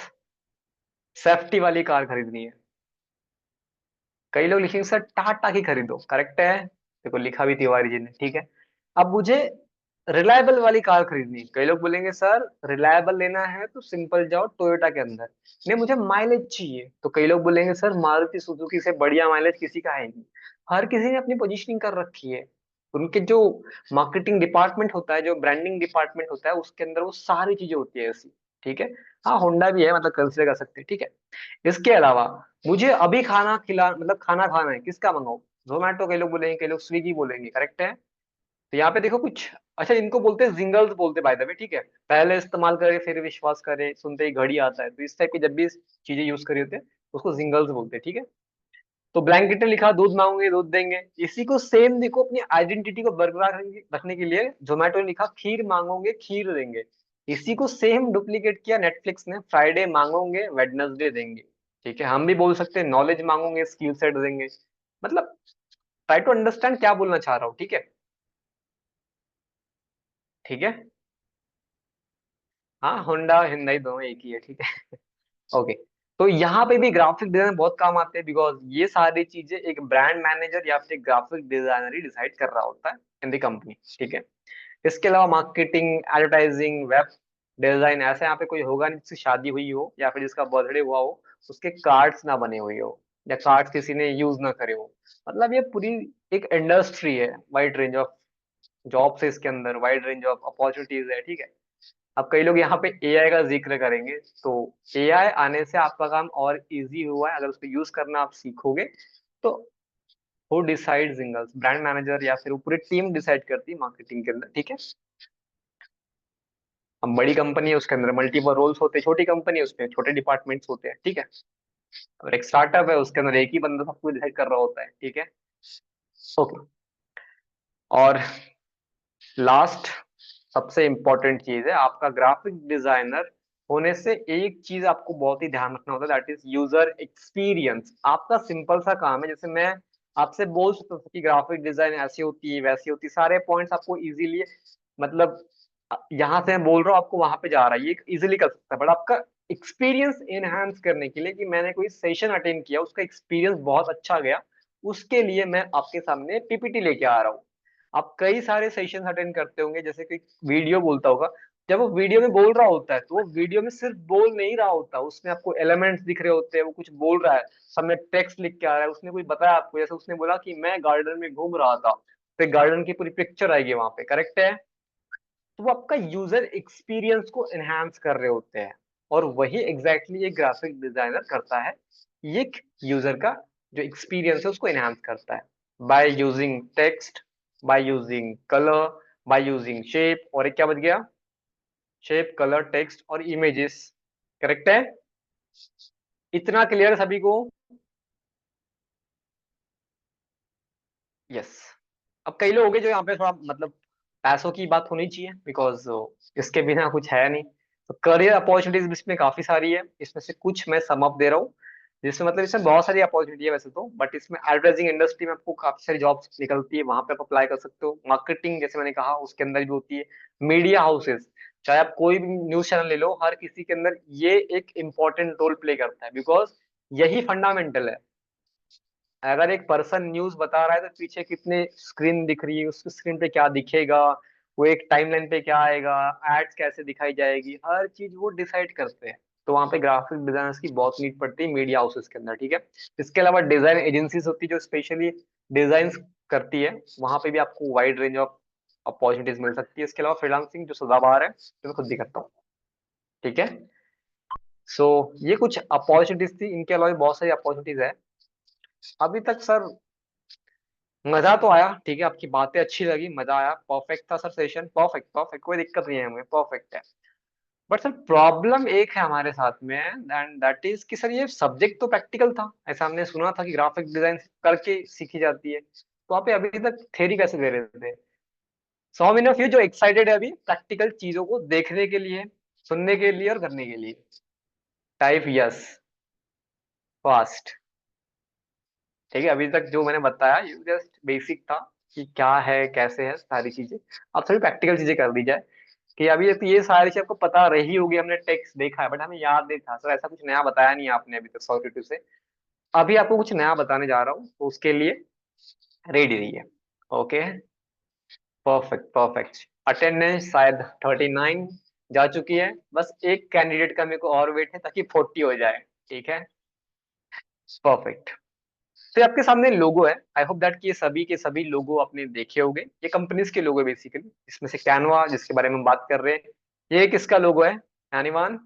सेफ्टी वाली कार खरीदनी है। कई लोग लिखेंगे सर टाटा की खरीदो, करेक्ट है, देखो लिखा भी तिवारी जी ने, ठीक है। अब मुझे रिलायबल वाली कार खरीदनी है, कई लोग बोलेंगे सर रिलायबल लेना है तो सिंपल जाओ टोयोटा के अंदर। नहीं, मुझे माइलेज चाहिए, तो कई लोग बोलेंगे सर मारुति सुजुकी से बढ़िया माइलेज किसी का है नहीं। हर किसी ने अपनी पोजीशनिंग कर रखी है। उनके जो मार्केटिंग डिपार्टमेंट होता है, जो ब्रांडिंग डिपार्टमेंट होता है, उसके अंदर वो सारी चीजें होती है ऐसी, ठीक है। हाँ, होंडा भी है, मतलब कंसिडर कर सकते हैं, ठीक है। इसके अलावा मुझे अभी खाना खिला, मतलब खाना खाना है, किसका मंगाऊं? जोमेटो, कई लोग बोलेंगे, कई लोग स्विगी बोलेंगे, करेक्ट है। तो यहाँ पे देखो कुछ, अच्छा इनको बोलते हैं जिंगल्स बोलते हैं बाय द वे, ठीक है। पहले इस्तेमाल करे फिर विश्वास करे, सुनते ही घड़ी आता है, तो इस टाइप की जब भी चीजें यूज करी होते हैं उसको जिंगल्स बोलते हैं, ठीक है। तो ब्लैंकेट ने लिखा दूध मांगोगे दूध देंगे, इसी को सेम देखो अपनी आइडेंटिटी को बरकरार रखने के लिए जोमेटो ने लिखा खीर मांगोगे खीर देंगे। इसी को सेम डुप्लीकेट किया नेटफ्लिक्स ने, फ्राइडे मांगोगे वेडनेसडे देंगे। ठीक है, हम भी बोल सकते हैं नॉलेज मांगोगे स्किल सेट देंगे। मतलब ट्राई टू अंडरस्टैंड क्या बोलना चाह रहा हूँ, ठीक है। ठीक है, हाँ होंडा हिंदाई दोनों एक ही है, ठीक है। ओके। तो यहाँ पे भी ग्राफिक डिजाइन बहुत काम आते हैं, बिकॉज ये सारी चीजें एक ब्रांड मैनेजर या फिर ग्राफिक डिजाइनर ही डिसाइड कर रहा होता है इन द कंपनी, ठीक है। इसके अलावा मार्केटिंग, एडवर्टाइजिंग, वेब डिजाइन, ऐसे यहाँ पे कोई होगा नहीं जिसकी शादी हुई हो या फिर जिसका बर्थडे हुआ हो उसके कार्ड्स ना बने हुए हो या कार्ड्स किसी ने यूज ना करे हो। मतलब ये पूरी एक इंडस्ट्री है, वाइड रेंज ऑफ जॉब्स है इसके अंदर, वाइड रेंज ऑफ अपॉर्चुनिटीज है, ठीक है। अब कई लोग यहाँ पे एआई का जिक्र करेंगे, तो एआई आने से आपका काम और इजी हुआ है, अगर उसको यूज करना आप सीखोगे तो। वो डिसाइड जिंगल्स, ब्रांड मैनेजर या फिर वो पूरी टीम डिसाइड करती है मार्केटिंग के अंदर, ठीक है। अब बड़ी कंपनी है उसके अंदर मल्टीपल रोल्स होते हैं, छोटी कंपनी है उसमें छोटे डिपार्टमेंट्स होते हैं, ठीक है। और एक स्टार्टअप है उसके अंदर एक ही बंदा सब कुछ डिसाइड कर रहा होता है, ठीक है। ओके। और लास्ट सबसे इंपॉर्टेंट चीज है, आपका ग्राफिक डिजाइनर होने से एक चीज आपको बहुत ही ध्यान रखना होता है, दैट इज यूजर एक्सपीरियंस। आपका सिंपल सा काम है, जैसे मैं आपसे बोल सकता हूँ कि ग्राफिक डिजाइन ऐसी होती है वैसी होती है, सारे पॉइंट्स आपको इजीली, मतलब यहाँ से मैं बोल रहा हूँ आपको वहां पे जा रहा है, ये इजीली कर सकता है, बट आपका एक्सपीरियंस एनहांस करने के लिए कि मैंने कोई सेशन अटेंड किया उसका एक्सपीरियंस बहुत अच्छा गया, उसके लिए मैं आपके सामने पीपीटी लेके आ रहा हूँ। आप कई सारे सेशन अटेंड करते होंगे, जैसे कि वीडियो बोलता होगा, जब वो वीडियो में बोल रहा होता है तो वो वीडियो में सिर्फ बोल नहीं रहा होता, उसमें आपको एलिमेंट्स दिख रहे होते हैं, वो कुछ बोल रहा है, सामने टेक्स्ट लिख के आ रहा है, उसने कुछ बताया आपको, जैसे उसने बोला कि मैं गार्डन में घूम रहा था, फिर गार्डन की पूरी पिक्चर आएगी वहां पे, करेक्ट है। तो वो आपका यूजर एक्सपीरियंस को एनहांस कर रहे होते हैं, और वही एग्जैक्टली एक ग्राफिक डिजाइनर करता है, ये यूजर का जो एक्सपीरियंस है उसको एनहांस करता है, by using text, by using colour, by using shape, और एक क्या बच गया? शेप, कलर, टेक्स्ट और इमेजेस, करेक्ट है। इतना क्लियर है सभी को? यस। अब कई लोग होंगे जो यहाँ पे थोड़ा, मतलब पैसों की बात होनी चाहिए, बिकॉज इसके बिना कुछ है नहीं। तो करियर अपॉर्चुनिटीज इसमें काफी सारी है, इसमें से कुछ मैं सम अप दे रहा हूँ, जिसमें मतलब इसमें बहुत सारी अपॉर्चुनिटी है वैसे तो, बट इसमें एडवर्टाइजिंग इंडस्ट्री में आपको काफी सारी जॉब्स निकलती है, वहां पे आप अप्लाई कर सकते हो। मार्केटिंग जैसे मैंने कहा उसके अंदर भी होती है। मीडिया हाउसेस, चाहे आप कोई भी न्यूज चैनल ले लो, हर किसी के अंदर ये एक इंपॉर्टेंट रोल प्ले करता है, बिकॉज यही फंडामेंटल है। अगर एक पर्सन न्यूज बता रहा है तो पीछे कितने स्क्रीन दिख रही है, उसकी स्क्रीन पे क्या दिखेगा, वो एक टाइमलाइन पे क्या आएगा, एड्स कैसे दिखाई जाएगी, हर चीज वो डिसाइड करते हैं। तो वहां पे ग्राफिक डिजाइनर्स की बहुत नीड पड़ती है मीडिया हाउसेस के अंदर, ठीक है। इसके अलावा डिजाइन एजेंसीज होती है जो स्पेशली डिजाइन करती है, वहां पे भी आपको वाइड रेंज ऑफ अपॉर्चुनिटीज मिल सकती है। इसके अलावा फ्रीलांसिंग जो सदाबहार है, जो मैं खुद भी करता हूँ, ठीक है। सो ये कुछ अपॉर्चुनिटीज थी, इनके अलावा भी बहुत सारी अपॉर्चुनिटीज है। अभी तक सर मजा तो आया, ठीक है, आपकी बातें अच्छी लगी, मजा आया, परफेक्ट था सर सेशन, परफेक्ट परफेक्ट, कोई दिक्कत नहीं है, हमें परफेक्ट है। बट सर प्रॉब्लम एक है हमारे साथ में, एंड दैट इज कि सर ये सब्जेक्ट तो प्रैक्टिकल था, ऐसा हमने सुना था कि ग्राफिक डिजाइन करके सीखी जाती है, तो आप अभी तक थ्योरी कैसे दे रहे थे? सो मेनी ऑफ यू जो एक्साइटेड है अभी प्रैक्टिकल चीजों को देखने के लिए, सुनने के लिए और करने के लिए, टाइप यस फास्ट। ठीक है, अभी तक जो मैंने बताया ये जस्ट बेसिक था कि क्या है कैसे है सारी चीजें। अब थोड़ी प्रैक्टिकल चीजें कर दी जाए कि अभी तो ये सारी चीज आपको पता रही होगी, हमने टेक्स्ट देखा है बट हमें याद नहीं था। सर ऐसा कुछ नया बताया नहीं आपने अभी तक सॉरी से। अभी आपको कुछ नया बताने जा रहा हूँ तो उसके लिए रेडी रहिए। Okay, perfect perfect. अटेंडेंस शायद 39 जा चुकी है, बस एक कैंडिडेट का मेरे को और वेट है ताकि 40 हो जाए। ठीक है, परफेक्ट। तो ये आपके सामने लोगो है, आई होप दैट कि ये सभी के सभी लोगो आपने देखे होंगे। ये कंपनीज के लोगो है बेसिकली, इसमें से कैनवा जिसके बारे में हम बात कर रहे हैं, ये किसका लोगो है? एनीवन?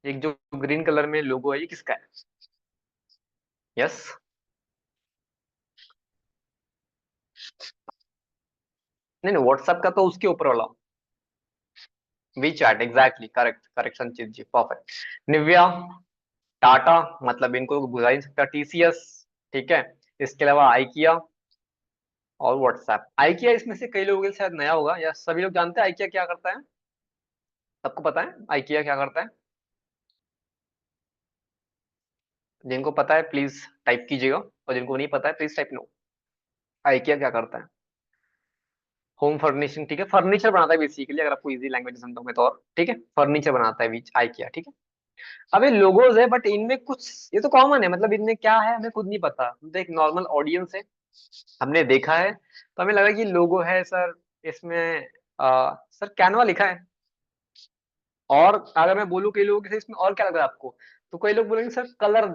एक जो ग्रीन कलर में लोगो है ये किसका है? यस, नहीं नहीं, व्हाट्सएप का तो उसके ऊपर वाला, we chat, exactly correct, correction चीज जी, परफेक्ट। निव्या, टाटा, मतलब इनको बुझा ही नहीं सकता, टीसीएस, ठीक है। इसके अलावा आइकिया और व्हाट्सएप। आइकिया इसमें से कई लोगों के लिए शायद नया होगा, या सभी लोग जानते हैं आइकिया क्या करता है? सबको पता है आइकिया क्या करता है? जिनको पता है प्लीज टाइप कीजिएगा, और जिनको नहीं पता है प्लीज टाइप नो। आइकिया क्या करता है? होम फर्निशिंग, ठीक है, फर्नीचर बनाता है बेसिकली, अगर आपको इजी लैंग्वेज समझाऊं मैं तो, और ठीक है, फर्नीचर बनाता है बीच आइकिया, ठीक है। अब ये लोगोज है बट इनमें कुछ, ये तो कॉमन है, मतलब इनमें क्या है हमें खुद नहीं पता, हम तो एक नॉर्मल ऑडियंस है, हमने देखा है तो हमें लगा कि लोगो है सर, इसमें सर कैनवा लिखा है। और अगर मैं बोलूँ कई लोगों के इसमें और क्या लग रहा है आपको, तो कई लोग बोलेंगे सर कलर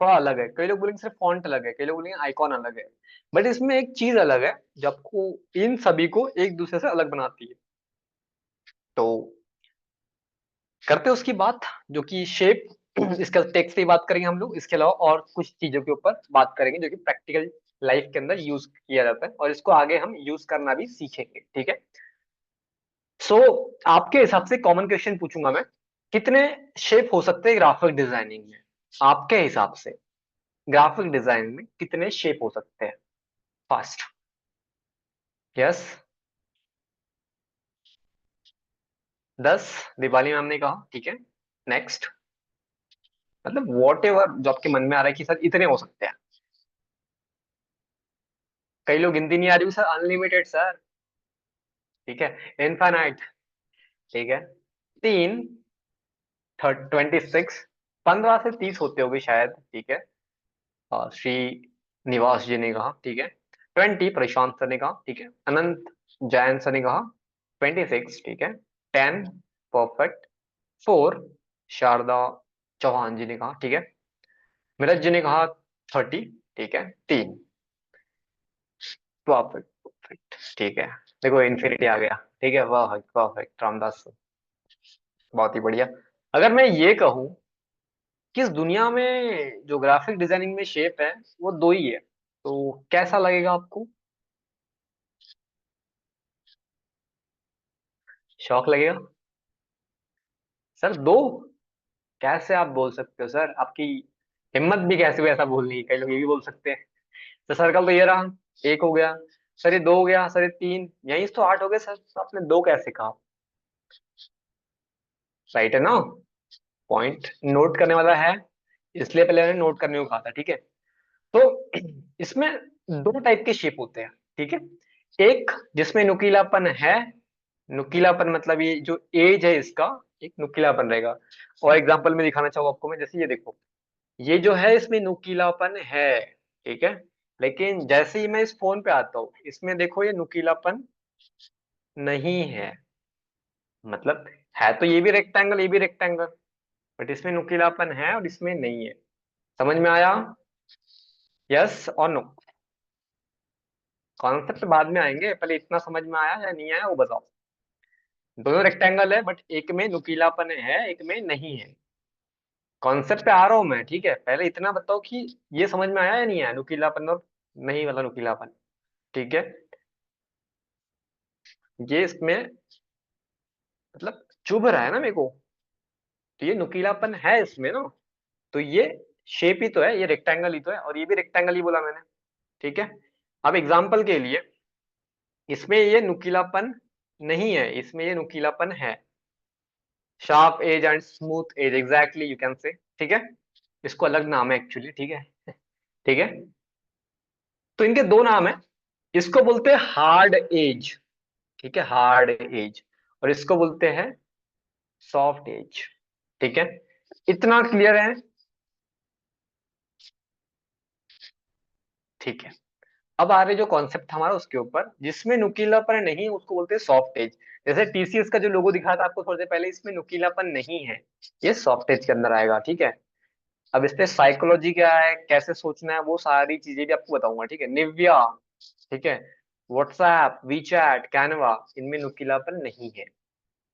थोड़ा अलग है, कई लोग बोलेंगे सर फॉन्ट अलग है, कई लोग बोलेंगे आइकॉन अलग है। बट इसमें एक चीज अलग है जो आपको इन सभी को एक दूसरे से अलग बनाती है। तो करते हैं उसकी बात, जो कि शेप, इसका टेक्स्ट की बात करेंगे हम लोग, इसके अलावा और कुछ चीजों के ऊपर बात करेंगे जो कि प्रैक्टिकल लाइफ के अंदर यूज किया जाता है, और इसको आगे हम यूज करना भी सीखेंगे, ठीक है। सो आपके हिसाब से कॉमन क्वेश्चन पूछूंगा मैं, कितने शेप हो सकते हैं ग्राफिक डिजाइनिंग में? आपके हिसाब से ग्राफिक डिजाइन में कितने शेप हो सकते हैं? Fast, yes, 10। दिवाली मैम ने कहा, ठीक है। नेक्स्ट, मतलब वॉट एवर जो आपके मन में आ रहा है कि सर इतने हो सकते हैं। कई लोग गिनती नहीं आ रही सर, अनलिमिटेड सर, ठीक है, इनफाइनाइट, ठीक है। तीन, 26, 15 से 30 होते होंगे शायद, ठीक है। श्री निवास जी ने कहा, ठीक है। 20 प्रशांत सर ने कहा, ठीक है। अनंत जैन सर ने कहा 26, ठीक है। 10 परफेक्ट। 4 शारदा चौहान जी ने कहा, ठीक है। मिरज जी ने कहा 30, ठीक है। 3 परफेक्ट परफेक्ट, ठीक है। देखो इन्फिनिटी आ गया, ठीक है, वाह परफेक्ट रामदास सर, बहुत ही बढ़िया। अगर मैं ये कहूँ कि इस दुनिया में जो ग्राफिक डिजाइनिंग में शेप है वो दो ही है, तो कैसा लगेगा आपको? शौक लगेगा? सर दो? कैसे आप बोल सकते हो सर, आपकी हिम्मत भी कैसे हुई ऐसा बोलने की? कई लोग ये भी बोल सकते हैं। तो सर्कल तो ये रहा, एक हो गया, सर ये दो हो गया, सर ये तीन, यही तो 8 हो गए सर, तो आपने दो कैसे कहा? राइट है ना? पॉइंट नोट करने वाला है, इसलिए पहले मैंने नोट करने को कहा था, ठीक है। तो इसमें दो टाइप के शेप होते हैं, ठीक है। एक जिसमें नुकीलापन है, नुकीलापन मतलब ये जो एज है इसका, एक नुकीलापन रहेगा। और एग्जांपल में दिखाना चाहूँ आपको मैं, जैसे ये देखो, ये जो है इसमें नुकीलापन है, ठीक है। लेकिन जैसे ही मैं इस फोन पे आता हूँ, इसमें देखो ये नुकीलापन नहीं है, मतलब है तो ये भी रेक्टेंगल ये भी रेक्टेंगल, बट इसमें नुकीलापन है और इसमें नहीं है। समझ में आया? यस और नो? कॉन्सेप्ट बाद में आएंगे, पहले इतना समझ में आया या नहीं आया वो बताओ। दोनों रेक्टेंगल है बट एक में नुकीलापन है एक में नहीं है। कॉन्सेप्ट पे आ रहा हूं मैं, ठीक है, पहले इतना बताओ कि ये समझ में आया या नहीं आया, नुकीलापन और नहीं वाला नुकीलापन, ठीक है। ये इसमें मतलब चुभ रहा है ना मेरे को, तो ये नुकीलापन है इसमें ना, तो ये शेप ही तो है, ये रेक्टेंगल ही तो है, और ये भी रेक्टेंगल ही बोला मैंने, ठीक है। अब एग्जाम्पल के लिए, इसमें ये नुकीलापन नहीं है, इसमें ये नुकीलापन है। Sharp edge and smooth edge, exactly you can say, ठीक है। इसको अलग नाम है एक्चुअली, ठीक है। ठीक है, तो इनके दो नाम है। इसको बोलते हैं हार्ड एज, ठीक है, हार्ड एज। और इसको बोलते हैं सॉफ्ट एज, ठीक है। इतना क्लियर है? ठीक है। अब आ रहे जो कॉन्सेप्ट हमारा उसके ऊपर, जिसमें नुकीलापन नहीं है उसको बोलते हैं सॉफ्ट एज। जैसे टीसीएस का जो लोगो दिखा था आपको थोड़ी देर पहले, इसमें नुकीलापन नहीं है, ये सॉफ्ट एज के अंदर आएगा, ठीक है। अब इस पे साइकोलॉजी क्या है, कैसे सोचना है, वो सारी चीजें भी आपको बताऊंगा, ठीक है। निव्या, ठीक है, व्हाट्सएप, वीचैट, कैनवा, इनमें नुकीलापन नहीं है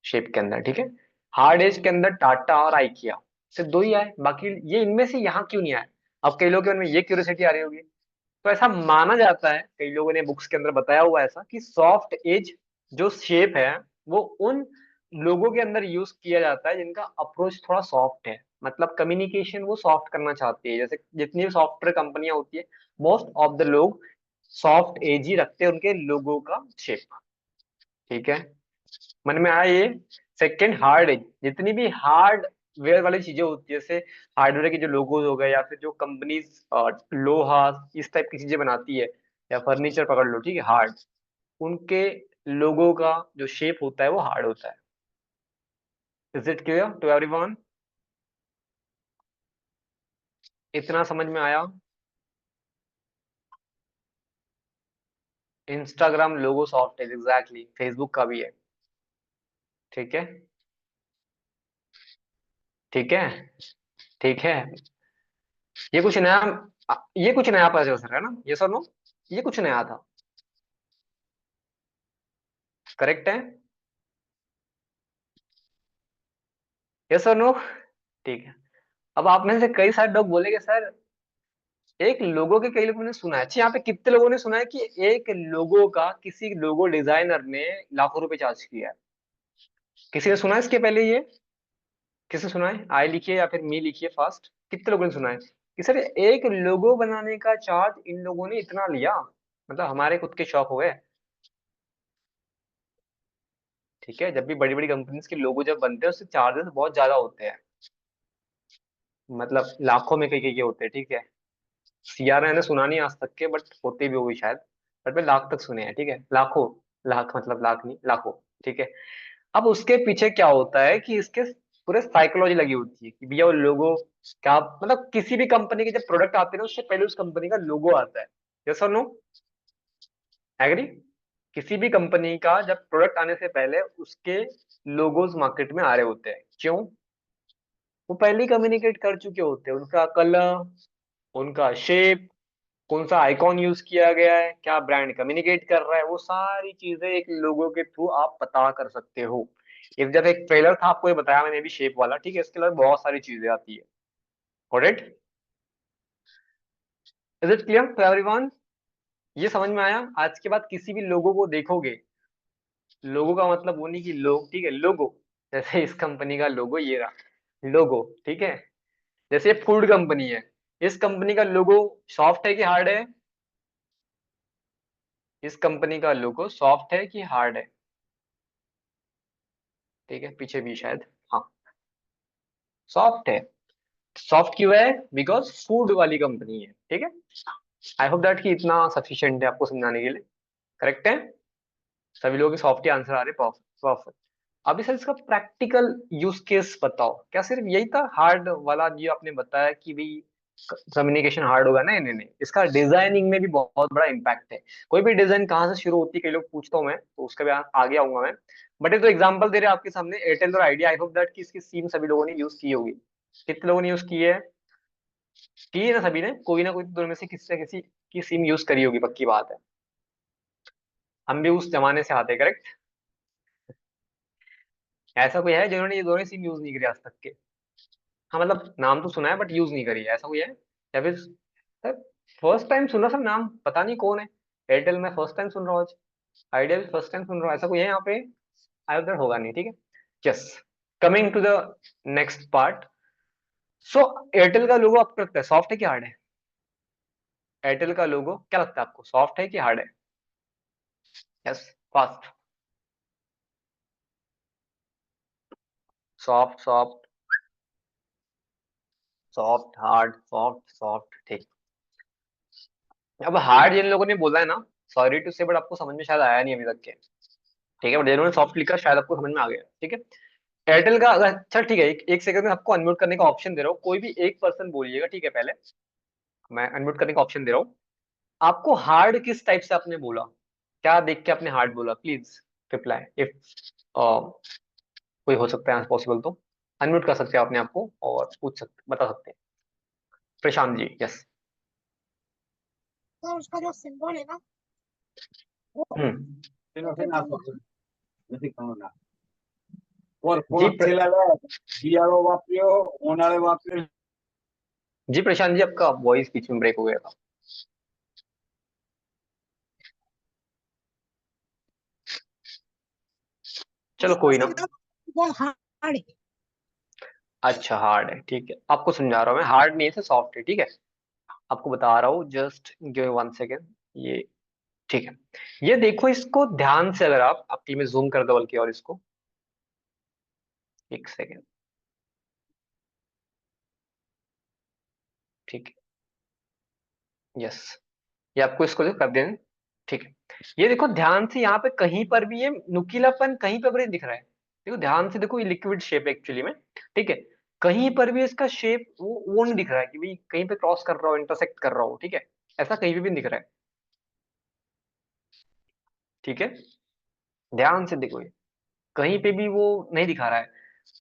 शेप के अंदर, ठीक है। हार्ड एज के अंदर टाटा और आइकिया, सिर्फ दो ही आए, बाकी ये इनमें से यहाँ क्यों नहीं आए? अब कई लोगों के मन में ये क्यूरियोसिटी आ रही होगी। तो ऐसा माना जाता है, कई लोगों ने बुक्स के अंदर बताया हुआ है ऐसा, कि सॉफ्ट एज जो शेप है वो उन लोगों के अंदर यूज किया जाता है जिनका अप्रोच थोड़ा सॉफ्ट है, मतलब कम्युनिकेशन वो सॉफ्ट करना चाहती है। जैसे जितनी भी सॉफ्टवेयर कंपनियां होती है, मोस्ट ऑफ द लोग सॉफ्ट एज ही रखते हैं उनके लोगों का शेप, ठीक है। मन में आया ये? सेकंड हार्ड एज, जितनी भी हार्डवेयर वाली चीजें होती है, जैसे हार्डवेयर के जो लोगोज हो गए, या फिर जो कंपनीज लोहा इस टाइप की चीजें बनाती है, या फर्नीचर पकड़ लो, ठीक है, हार्ड, उनके लोगों का जो शेप होता है वो हार्ड होता है। Is it clear to everyone? इतना समझ में आया? इंस्टाग्राम लोगो सॉफ्ट है, एग्जैक्टली, फेसबुक का भी है, ठीक है। ठीक है, ठीक है। ये कुछ नया, ये कुछ नया पता चल सर, है ना, ये सर नो, ये कुछ नया था, करेक्ट है? यस और नो? ठीक है। अब आप में से कई सारे लोग बोलेंगे सर, एक लोगो के, कई लोगों ने सुना है, अच्छा यहाँ पे कितने लोगों ने सुना है कि एक लोगो का किसी लोगो डिजाइनर ने लाखों रुपए चार्ज किया है? किसी ने सुना है इसके पहले ये? किसे सुना है? आई लिखिए या फिर मी लिखिए फास्ट, कितने लोगों ने सुना है कि सर एक लोगो बनाने का चार्ज इन लोगों ने इतना लिया, मतलब हमारे खुद के शौक हुए। ठीक है, जब भी बड़ी बड़ी कंपनीज के लोगो जब बनते हैं उससे चार्जेस बहुत ज्यादा होते हैं, मतलब लाखों में कई कई के होते हैं, ठीक है। सीआर मैंने सुना नहीं आज तक के, बट होते भी होगी शायद, बट मैं लाख तक सुने हैं, ठीक है, लाखों, लाख मतलब लाख नहीं, लाखों, ठीक है। अब उसके पीछे क्या होता है कि इसके पूरे साइकोलॉजी लगी होती है कि भैया वो लोगो क्या, मतलब किसी भी कंपनी के जब प्रोडक्ट आते हैं ना उससे पहले उस कंपनी का लोगो आता है। यस और नो? एग्री? किसी भी कंपनी का जब प्रोडक्ट आने से पहले उसके लोगोज मार्केट में आ रहे होते हैं, क्यों? वो पहले ही कम्युनिकेट कर चुके होते हैं, उनका कलर, उनका शेप, कौन सा आइकॉन यूज किया गया है, क्या ब्रांड कम्युनिकेट कर रहा है, वो सारी चीजें एक लोगो के थ्रू आप पता कर सकते हो। एक जब एक ट्रेलर था आपको ये बताया मैंने भी शेप वाला, ठीक है, इसके अलावा बहुत सारी चीजें आती है। Got it? Is it clear to everyone? ये समझ में आया? आज के बाद किसी भी लोगो को देखोगे, लोगो का मतलब वो नहीं कि लोग, ठीक है, लोगो, जैसे इस कंपनी का लोगो ये रहा लोगो, ठीक है। जैसे फूड कंपनी है, इस कंपनी का लोगो सॉफ्ट है कि हार्ड है? इस कंपनी का लोगो सॉफ्ट है कि हार्ड है? ठीक है, पीछे भी शायद, हाँ, सॉफ्ट है। सॉफ्ट क्यों है? बिकॉज फूड वाली कंपनी है, ठीक है। आई होप दैट कि इतना सफिशिएंट है आपको समझाने के लिए, करेक्ट है? सभी लोगों के सॉफ्ट ही आंसर आ रहे, परफेक्ट परफेक्ट। अभी सर इसका प्रैक्टिकल यूज केस बताओ, क्या सिर्फ यही था हार्ड वाला जो आपने बताया कि भाई कम्युनिकेशन हार्ड होगा? नहीं नहीं नहीं, इसका डिजाइनिंग में भी बहुत बड़ा इम्पैक्ट है। कोई भी डिजाइन कहाँ से शुरू होती है, कई लोग पूछता हूँ मैं, तो उसका भी आगे आऊंगा मैं। बट ये तो एग्जांपल दे रहे हैं आपके सामने, एयरटेल और आइडिया, आई होप दैट कि इसकी सिम सभी लोगों ने यूज की होगी। कितने लोगों ने यूज की है? की है ना सभी ने, कोई ना कोई तो दोनों में से किसी से किसी की सिम यूज करी होगी, पक्की बात है। हम भी उस जमाने से आते, करेक्ट? ऐसा कोई है जिन्होंने ये दोनों सिम यूज नहीं करी आज तक के? हाँ, मतलब नाम तो सुना है बट यूज नहीं करी है, ऐसा कोई है? या फिर सर फर्स्ट टाइम सुन रहा, सर नाम पता नहीं कौन है। एयरटेल में फर्स्ट टाइम सुन रहा हूँ आज, आइडिया भी फर्स्ट टाइम सुन रहा हूँ, ऐसा कोई है यहाँ पे? आई उधर होगा नहीं, ठीक है। Yes, coming to the next part. So Airtel का लोगो आपको लगता है सॉफ्ट है कि हार्ड है? एयरटेल का लोगो क्या लगता है आपको, सॉफ्ट है कि हार्ड है? Yes, fast. Soft soft soft hard soft soft, ठीक। अब हार्ड जिन लोगों ने बोला है ना, सॉरी टू से, बट आपको समझ में शायद आया नहीं अभी तक के, ठीक है, बट जिन्होंने सॉफ्ट लिखा शायद आपको समझ में आ गया, ठीक है। एयरटेल का अगर, चल ठीक है, एक सेकंड में आपको अनम्यूट करने का ऑप्शन दे रहा हूँ, कोई भी एक पर्सन बोलिएगा, ठीक है। पहले मैं अनम्यूट करने का ऑप्शन दे रहा हूँ। आपको हार्ड किस टाइप से आपने बोला, क्या देख के आपने हार्ड बोला, प्लीज रिप्लाई इफ कोई हो सकता है पॉसिबल तो अनम्यूट कर सकते हैं अपने आप को और पूछ सकते, बता सकते हैं। प्रशांत जी, यस। तो उसका जो सिंबल है ना, वो हम्म। जी जी प्रशांत जी, आपका वॉइस बीच में ब्रेक हो गया था। चलो कोई ना। वो हार्ड है। अच्छा हार्ड है, ठीक है, आपको समझा रहा हूँ मैं, हार्ड नहीं है, सॉफ्ट है, ठीक है। आपको बता रहा हूँ, जस्ट गिव 1 सेकेंड। ये ठीक है, ये देखो इसको ध्यान से, अगर आप आपकी में जूम कर दो बल्कि, और इसको 1 सेकेंड, ठीक है, यस। ये आपको इसको जो कर देना, ठीक है। ये देखो ध्यान से, यहाँ पे कहीं पर भी ये नुकीलापन कहीं पर भी नहीं दिख रहा है। देखो ध्यान से, देखो ये लिक्विड शेप एक्चुअली में, ठीक है। कहीं पर भी इसका शेप वो नहीं दिख रहा है कि भाई कहीं पे क्रॉस कर रहा हो, इंटरसेक्ट कर रहा हो, ठीक है। ऐसा कहीं भी नहीं दिख रहा है, ठीक है। ध्यान से देखो, ये कहीं पे भी वो नहीं दिखा रहा है।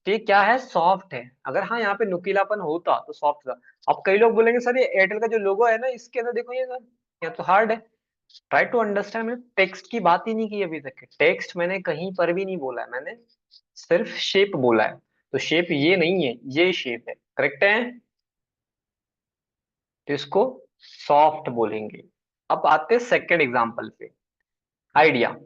तो ये क्या है, सॉफ्ट है। अगर हाँ यहाँ पे नुकीलापन होता तो सॉफ्ट था। अब कई लोग बोलेंगे सर ये एयरटेल का जो लोगो है ना, इसके अंदर देखो ये सर, ये तो हार्ड है। ट्राई टू अंडरस्टैंड, मैंने टेक्स्ट की बात ही नहीं की अभी तक। टेक्स्ट मैंने कहीं पर भी नहीं बोला है, मैंने सिर्फ शेप बोला है। तो शेप ये नहीं है, ये शेप है, करेक्ट है। तो इसको सॉफ्ट बोलेंगे। अब आते हैं सेकेंड एग्जाम्पल पे, आइडिया।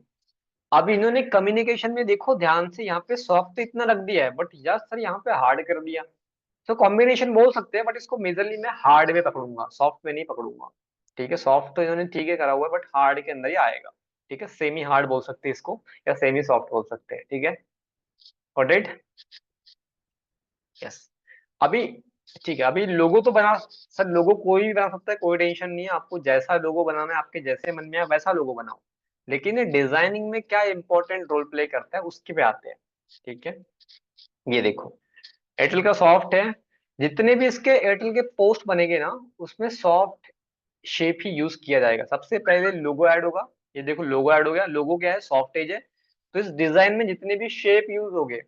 अब इन्होंने कम्युनिकेशन में देखो ध्यान से, यहाँ पे सॉफ्ट तो इतना रख दिया है, बट यार सर यहाँ पे हार्ड कर दिया। तो कॉम्बिनेशन बोल सकते हैं, बट इसको मेजरली मैं हार्ड में पकड़ूंगा, सॉफ्ट में नहीं पकड़ूंगा, ठीक है। सॉफ्ट तो इन्होंने ठीक है करा हुआ है, बट हार्ड के अंदर ही आएगा, ठीक है। सेमी हार्ड बोल सकते हैं इसको, या सेमी सॉफ्ट बोल सकते हैं, ठीक है। Got it, yes. अभी ठीक है, अभी लोगो तो बना, सर लोगो कोई भी बना सकता है, कोई टेंशन नहीं है। आपको जैसा लोगो बनाना है, आपके जैसे मन में है वैसा लोगो बनाओ। लेकिन ये डिजाइनिंग में क्या इंपॉर्टेंट रोल प्ले करता है उसके पे आते हैं, ठीक है। ये देखो एयरटेल का सॉफ्ट है। जितने भी इसके एयरटेल के पोस्ट बनेंगे ना, उसमें सॉफ्ट शेप ही यूज किया जाएगा। सबसे पहले लोगो ऐड होगा, ये देखो लोगो ऐड हो गया। लोगो क्या है, सॉफ्ट एज है। तो इस डिजाइन में जितने भी शेप यूज हो गए,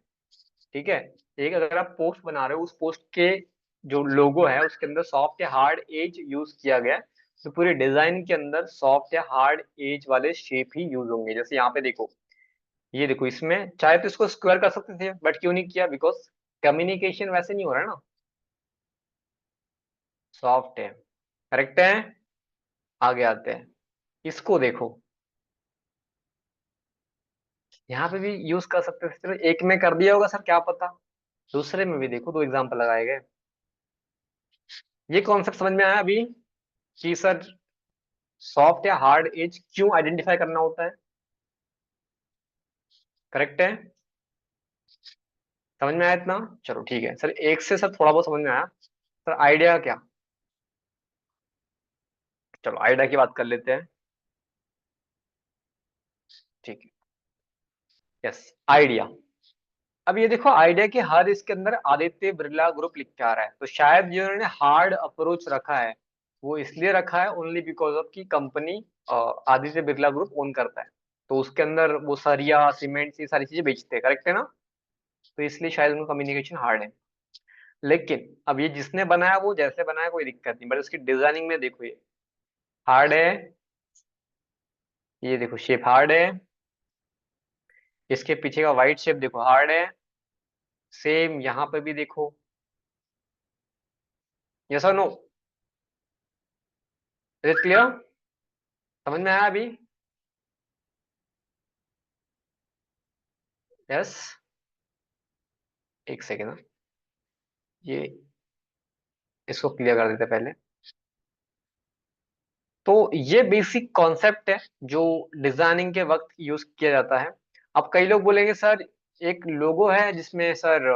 ठीक है। एक अगर आप पोस्ट बना रहे हो, उस पोस्ट के जो लोगो है उसके अंदर सॉफ्ट या हार्ड एज यूज किया गया है, तो पूरे डिजाइन के अंदर सॉफ्ट या हार्ड एज वाले शेप ही यूज होंगे। जैसे यहाँ पे देखो, ये देखो, इसमें चाहे तो इसको स्क्वायर कर सकते थे, बट क्यों नहीं किया, बिकॉज कम्युनिकेशन वैसे नहीं हो रहा है ना, सॉफ्ट है, करेक्ट है। आगे आते हैं, इसको देखो, यहाँ पे भी यूज कर सकते थे, चलो एक में कर दिया होगा सर, क्या पता। दूसरे में भी देखो, दो एग्जांपल लगाए गए। ये कॉन्सेप्ट समझ में आया अभी, कि सर सॉफ्ट या हार्ड एज क्यों आइडेंटिफाई करना होता है, करेक्ट है। समझ में आया इतना, चलो ठीक है सर। एक से सर थोड़ा बहुत समझ में आया, सर आइडिया क्या, चलो आइडिया की बात कर लेते हैं, ठीक है। Yes, idea. अब ये देखो, आइडिया के हर इसके अंदर आदित्य बिरला ग्रुप लिख के आ रहा है, तो शायद जो उन्होंने हार्ड अप्रोच रखा है, वो इसलिए रखा है ओनली बिकॉज ऑफ की company Aditya Birla group own करता है। तो उसके अंदर वो सरिया सीमेंट ये सारी चीजें बेचते हैं, करेक्ट है ना। तो इसलिए शायद उनका कम्युनिकेशन हार्ड है। लेकिन अब ये जिसने बनाया वो जैसे बनाया कोई दिक्कत नहीं, बट उसकी डिजाइनिंग में देखो, ये हार्ड है। ये देखो शेप हार्ड है, इसके पीछे का व्हाइट शेप देखो हार्ड है। सेम यहाँ पे भी देखो, यस और नो, इज इट क्लियर, समझ में आया अभी, यस। एक सेकेंड ना, ये इसको क्लियर कर देते पहले। तो ये बेसिक कॉन्सेप्ट है जो डिजाइनिंग के वक्त यूज किया जाता है। अब कई लोग बोलेंगे सर एक लोगो है जिसमें सर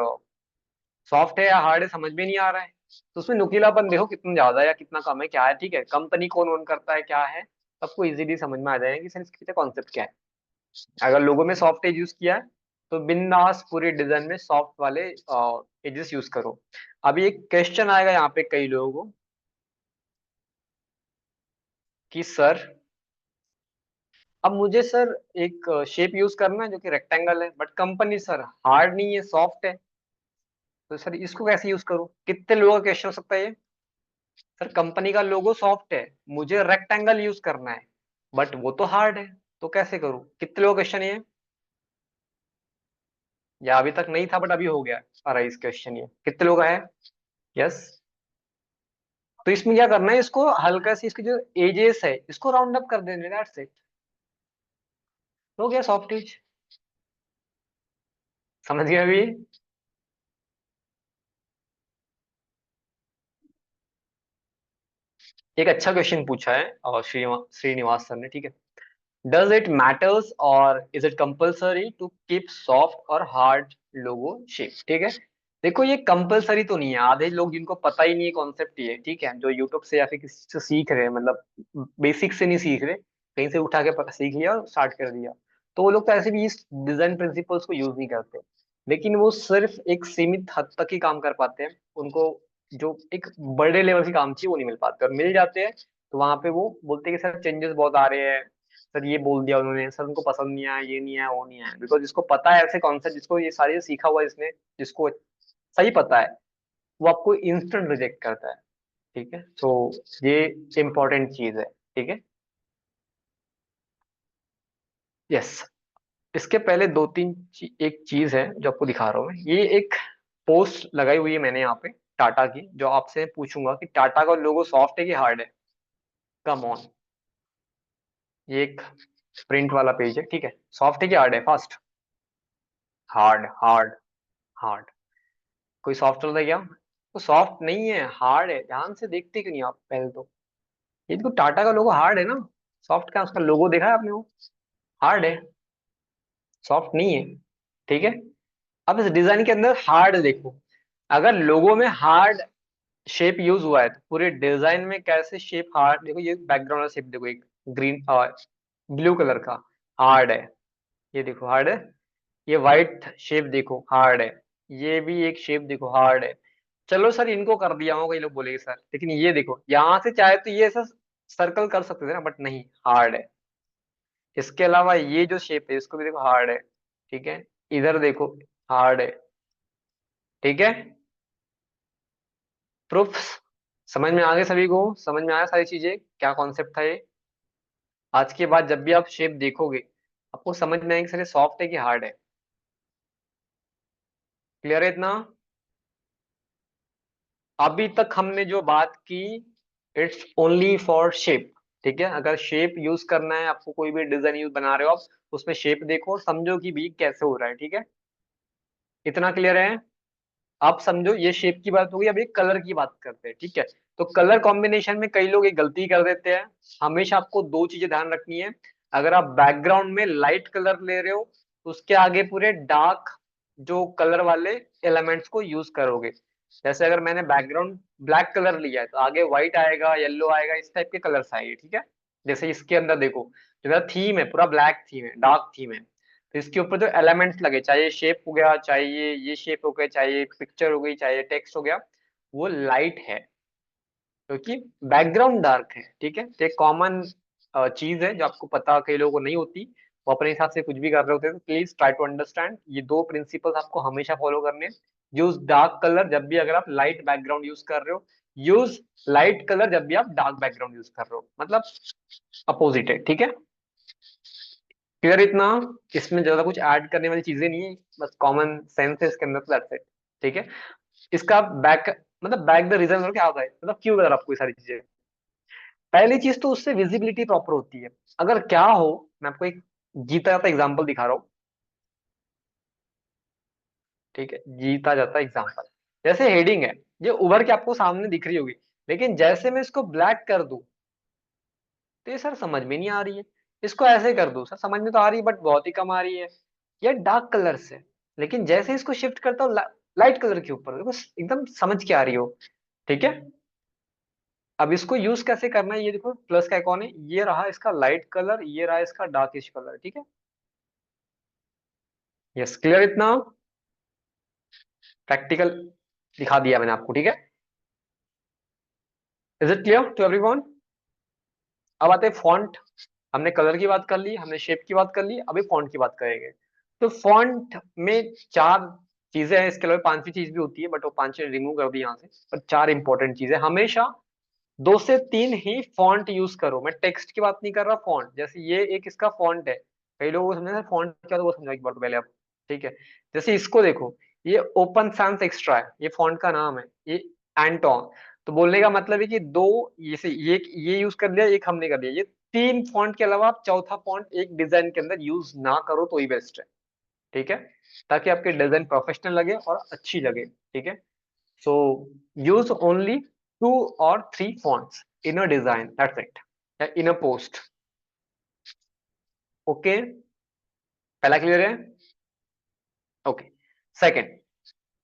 सॉफ्ट है या हार्ड है समझ में नहीं आ रहा है। तो उसमें नुकीलापन देखो कितना ज्यादा है या कितना कम है, क्या है, ठीक है, कंपनी कौन ओन करता है, क्या है, सबको इजीली समझ में आ जाएगा कि सर इसके पीछे कॉन्सेप्ट क्या है। अगर लोगों में सॉफ्ट एज यूज किया है तो बिंदास पूरे डिजाइन में सॉफ्ट वाले एजेस यूज करो। अभी एक क्वेश्चन आएगा यहाँ पे कई लोगों को कि सर अब मुझे सर एक शेप यूज करना है जो कि रेक्टेंगल है, बट कंपनी सर हार्ड नहीं है, सॉफ्ट है, तो सर इसको कैसे यूज करूं। कितने लोगों का क्वेश्चन हो सकता है ये। सर कंपनी का लोगो सॉफ्ट है, मुझे रेक्टेंगल यूज करना है, बट वो तो हार्ड है, तो कैसे करूं। कितने लोगों का क्वेश्चन ये, या अभी तक नहीं था बट अभी हो गया अरे इस क्वेश्चन ये कितने लोग आए। यस। तो इसमें क्या करना है, इसको हल्का सी इसकी जो एजेस है इसको राउंड अप कर देने, दैट्स इट, हो गया सॉफ्ट एज। समझ गए अभी। एक अच्छा क्वेश्चन पूछा है और श्रीनिवास सर ने, ठीक है। डज इट मैटर्स और is it compulsory to keep soft और हार्ड लोगो शेप, ठीक है। देखो ये कंपलसरी तो नहीं है, आधे लोग जिनको पता ही नहीं है कॉन्सेप्ट ये, ठीक है, जो यूट्यूब से या फिर किसी से सीख रहे हैं, मतलब बेसिक से नहीं सीख रहे, कहीं से उठा के सीख लिया और स्टार्ट कर दिया, तो वो लोग तो ऐसे भी इस डिजाइन प्रिंसिपल्स को यूज नहीं करते। लेकिन वो सिर्फ एक सीमित हद तक ही काम कर पाते हैं, उनको जो एक बड़े लेवल की काम चाहिए वो नहीं मिल पाते, और मिल जाते हैं तो वहां पे वो बोलते हैं कि सर चेंजेस बहुत आ रहे हैं, सर ये बोल दिया उन्होंने, सर उनको पसंद नहीं आया, ये नहीं आया, वो नहीं आया, बिकॉज जिसको पता है ऐसे कॉन्सेप्ट, जिसको ये सारी सीखा हुआ है इसने, जिसको सही पता है, वो आपको इंस्टेंट रिजेक्ट करता है, ठीक है। तो ये इंपॉर्टेंट चीज है, ठीक है। यस। इसके पहले दो तीन एक चीज है जो आपको दिखा रहा हूँ मैं, ये एक पोस्ट लगाई हुई है मैंने यहाँ पे टाटा की, जो आपसे पूछूंगा कि टाटा का लोगो सॉफ्ट है कि हार्ड है। Come on. ये एक प्रिंट वाला पेज है, ठीक है, सॉफ्ट है कि हार्ड है, फास्ट। Hard hard hard. कोई सॉफ्ट चल रहा है क्या। तो सॉफ्ट नहीं है, हार्ड है, ध्यान से देखते क्यों नहीं आप पहले तो। ये तो टाटा का लोगो हार्ड है ना, सॉफ्ट क्या, उसका लोगो देखा है आपने, वो हार्ड है, सॉफ्ट नहीं है, ठीक है। अब इस डिजाइन के अंदर हार्ड देखो, अगर लोगो में हार्ड शेप यूज हुआ है तो पूरे डिजाइन में कैसे शेप हार्ड, देखो ये बैकग्राउंड का शेप देखो, एक ग्रीन ब्लू कलर का हार्ड है, ये देखो हार्ड है। ये व्हाइट शेप देखो हार्ड है, ये भी एक शेप देखो हार्ड है। चलो सर इनको कर दिया होगा, कई लोग बोलेंगे सर, लेकिन ये देखो यहाँ से चाहे तो ये ऐसा सर्कल कर सकते थे ना, बट नहीं, हार्ड है। इसके अलावा ये जो शेप है इसको भी देखो हार्ड है, ठीक है। इधर देखो हार्ड है, ठीक है। प्रूफ समझ में आ गए सभी को, समझ में आया सारी चीजें, क्या कॉन्सेप्ट था ये। आज के बाद जब भी आप शेप देखोगे आपको समझ में आएगी सर ये सॉफ्ट है कि हार्ड है। क्लियर है इतना। अभी तक हमने जो बात की इट्स ओनली फॉर शेप, ठीक है। अगर शेप यूज करना है आपको, कोई भी डिजाइन यूज बना रहे हो आप, उसमें शेप देखो और समझो कि भी कैसे हो रहा है, ठीक है। इतना क्लियर है। आप समझो ये शेप की बात होगी, अब एक कलर की बात करते हैं, ठीक है। तो कलर कॉम्बिनेशन में कई लोग एक गलती कर देते हैं। हमेशा आपको दो चीजें ध्यान रखनी है। अगर आप बैकग्राउंड में लाइट कलर ले रहे हो तो उसके आगे पूरे डार्क जो कलर वाले एलिमेंट्स को यूज करोगे। जैसे अगर मैंने बैकग्राउंड ब्लैक कलर लिया है तो आगे व्हाइट आएगा, येलो आएगा, इस टाइप के कलर्स आएंगे, ठीक है। जैसे इसके अंदर देखो, जो मेरा थीम है पूरा ब्लैक थीम है, डार्क थीम है, तो इसके ऊपर जो एलिमेंट्स लगे, चाहे ये शेप हो गया, चाहे ये शेप हो गया, चाहे ये पिक्चर हो गई, चाहे ये टेक्स्ट हो गया, वो लाइट है क्योंकि बैकग्राउंड डार्क है, ठीक है। तो एक कॉमन चीज है जो आपको पता कई लोगों को नहीं होती, वो अपने हिसाब से कुछ भी कर रहे होते हैं, तो प्लीज ट्राई टू अंडरस्टैंड ये दो प्रिंसिपल्स आपको हमेशा फॉलो करने हैं। यूज डार्क कलर जब भी अगर आप लाइट बैकग्राउंड यूज कर रहे हो, यूज लाइट कलर जब भी आप डार्क बैकग्राउंड यूज कर रहे हो, मतलब अपोजिट है, ठीक है। क्लियर इतना। इसमें ज्यादा कुछ ऐड करने वाली चीजें नहीं है, बस कॉमन सेंस है इसके अंदर, दैट्स इट, ठीक है। इसका बैक मतलब बैक द रीजन और क्या होता है, मतलब क्यों कर आपको ये सारी चीजें। पहली चीज तो उससे विजिबिलिटी प्रॉपर होती है। अगर क्या हो, मैं आपको एक जीता जाता एग्जांपल दिखा रहा हूँ, ठीक है, जीता जाता एग्जांपल। जैसे हेडिंग है, ये उभर के आपको सामने दिख रही होगी, लेकिन जैसे मैं इसको ब्लैक कर दूं तो ये सर समझ में नहीं आ रही है। इसको ऐसे कर दो, सर समझ में तो आ रही है बट बहुत ही कम आ रही है। ये डार्क कलर से, लेकिन जैसे इसको शिफ्ट करता हूँ लाइट कलर के ऊपर, बस एकदम समझ के आ रही हो। ठीक है, अब इसको यूज कैसे करना है, ये देखो प्लस का आइकॉन है, ये रहा इसका लाइट कलर, ये रहा इसका डार्किश कलर। ठीक है, यस क्लियर इतना, प्रैक्टिकल दिखा दिया मैंने आपको। ठीक है, is it clear to everyone? अब आते हैं फॉन्ट। हमने कलर की बात कर ली, हमने शेप की बात कर ली, अभी फॉन्ट की बात करेंगे। तो फॉन्ट में चार चीजें हैं, इसके अलावा पांचवी चीज भी होती है, बट वो पांचवी रिमूव कर दी यहाँ से। पर चार इंपॉर्टेंट चीजें, हमेशा दो से तीन ही फॉन्ट यूज करो। मैं टेक्स्ट की बात नहीं कर रहा, फॉन्ट। जैसे ये एक इसका फॉन्ट है, कई लोगों को समझना फॉन्ट क्या, तो वो समझा एक बार तो पहले आप। ठीक है, जैसे इसको देखो, ये ओपन सैंस एक्स्ट्रा है, ये फॉन्ट का नाम है, ये एंटोन। तो बोलने का मतलब है कि दो, ये यूज कर लिया, एक हमने कर लिया, ये तीन फॉन्ट के अलावा आप चौथा फॉन्ट एक डिजाइन के अंदर यूज ना करो तो ही बेस्ट है। ठीक है, ताकि आपके डिजाइन प्रोफेशनल लगे और अच्छी लगे। ठीक है, so use only two or three fonts in a design, that's it, in a post. Okay, पहला क्लियर है? ओके, सेकंड,